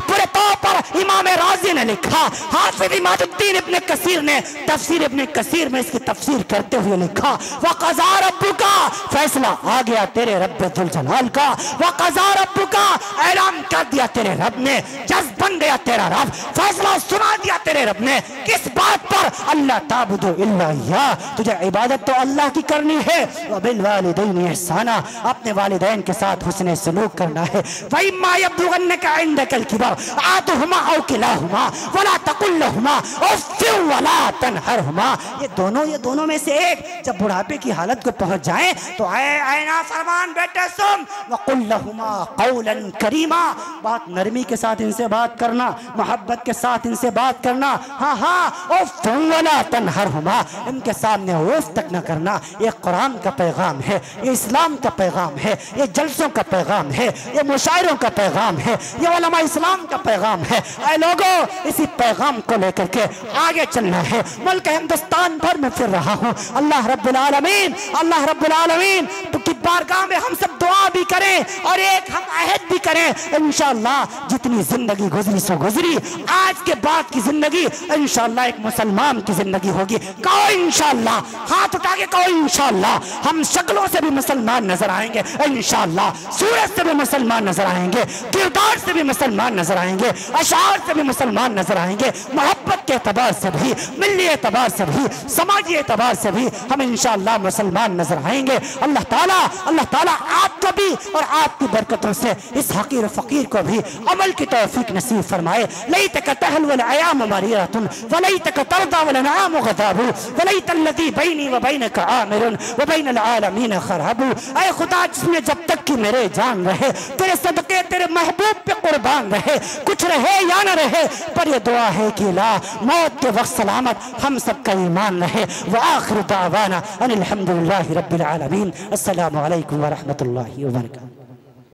[SPEAKER 1] पूरे तौर पर इमाम राजी ने लिखा, हाफिज इमादुद्दीन इब्न कसीर ने तफसीर इब्न कसीर में इसकी तफसीर करते हुए लिखा, वक़ज़ा रब्बुका, फैसला आ गया तेरे रब जुल जलाल का, वक़ज़ा रब्बुका, ऐलान कर दिया तेरे रब ने, जज बन गया तेरा रब, फैसला सुना दिया तेरे रब ने, किस बात पर? अल्लाह ताबुदु इल्ला इय्याह, तुझे इबादत तो अल्लाह की करनी है, व बिल वालिदैनि इहसाना, अपने वालिदैन के साथ हुस्न सलूक करना है, व इम्मा यब्लुगन्नका इंदकल किबर आतुहुमा औ किलाहुमा वला तकुल लहुमा उफ़्फ़िन वला तनहरहुमा, ये दोनों में से एक जब बुढ़ापे की हालत को पहुंच जाए तो ऐ ना फरमान बेटे सुन, वक़ुल लहुमा क़ौलन करीमा, बात नरमी के साथ इनसे बात करना, मोहब्बत के साथ इनसे बात करना, हाँ उफ़्फ़िन वला तनहरहुमा, इनके सामने उफ़ तक न करना। ये कुरान का पैगाम है, ये इस्लाम का पैगाम है, ये जलसों का पैगाम है, ये मुशायरों का पैगाम है, ये उलमा इस्लाम का पैगाम है। ऐ लोगों, इसी पैगाम को लेकर के आगे चलना है। मुल्क हिंदुस्तान भर में फिर रहा हूँ, अल्लाह रब्बुल आलमीन तो की बारगाह में हम सब दुआ भी करें और एक हम अहद भी करें, इंशाअल्लाह जितनी जिंदगी गुजरी सो गुजरी, आज के बाद की जिंदगी इंशाअल्लाह एक मुसलमान की जिंदगी होगी। कहो इंशाअल्लाह, हाथ उठा के कहो इंशाअल्लाह। हम शक्लों से भी मुसलमान नजर आएंगे इंशाअल्लाह, सूरत से भी मुसलमान नजर आएंगे, किरदार से भी मुसलमान नजर आएंगे, अशार से भी मुसलमान नजर आएंगे, मोहब्बत के एतबार से भी, मिल्ली एतबार से भी, समाजी एतबार से भी हम इंशाअल्लाह मुसलमान नजर आएंगे। अल्लाह ताला आपको भी और आपकी बरकतों से इस हकीर फकीर को भी अमल की तौफीक नसीब फरमाए। लैतक तहल वल अयाम मरीरतुन वलैतक तरदा वल अनाम गदाबु वलैतल्लज़ी बैनी व बैनक आमिरुन व बैनल आलमीन खराबु। ऐ खुदा, जिसमें जब तक कि मेरे जान रहे तेरे सदके तेरे महबूब पे कुर्बान रहे, कुछ रहे या न रहे, पर ये दुआ है कि ला मौत के वक्त सलामत हम सबका ईमान रहे। व आखिर दावाना अनिल हम्दुलिल्लाहि रब्बिल आलमीन। अस्सलामु अलैकुम व रहमतुल्लाहि व बरकातहू।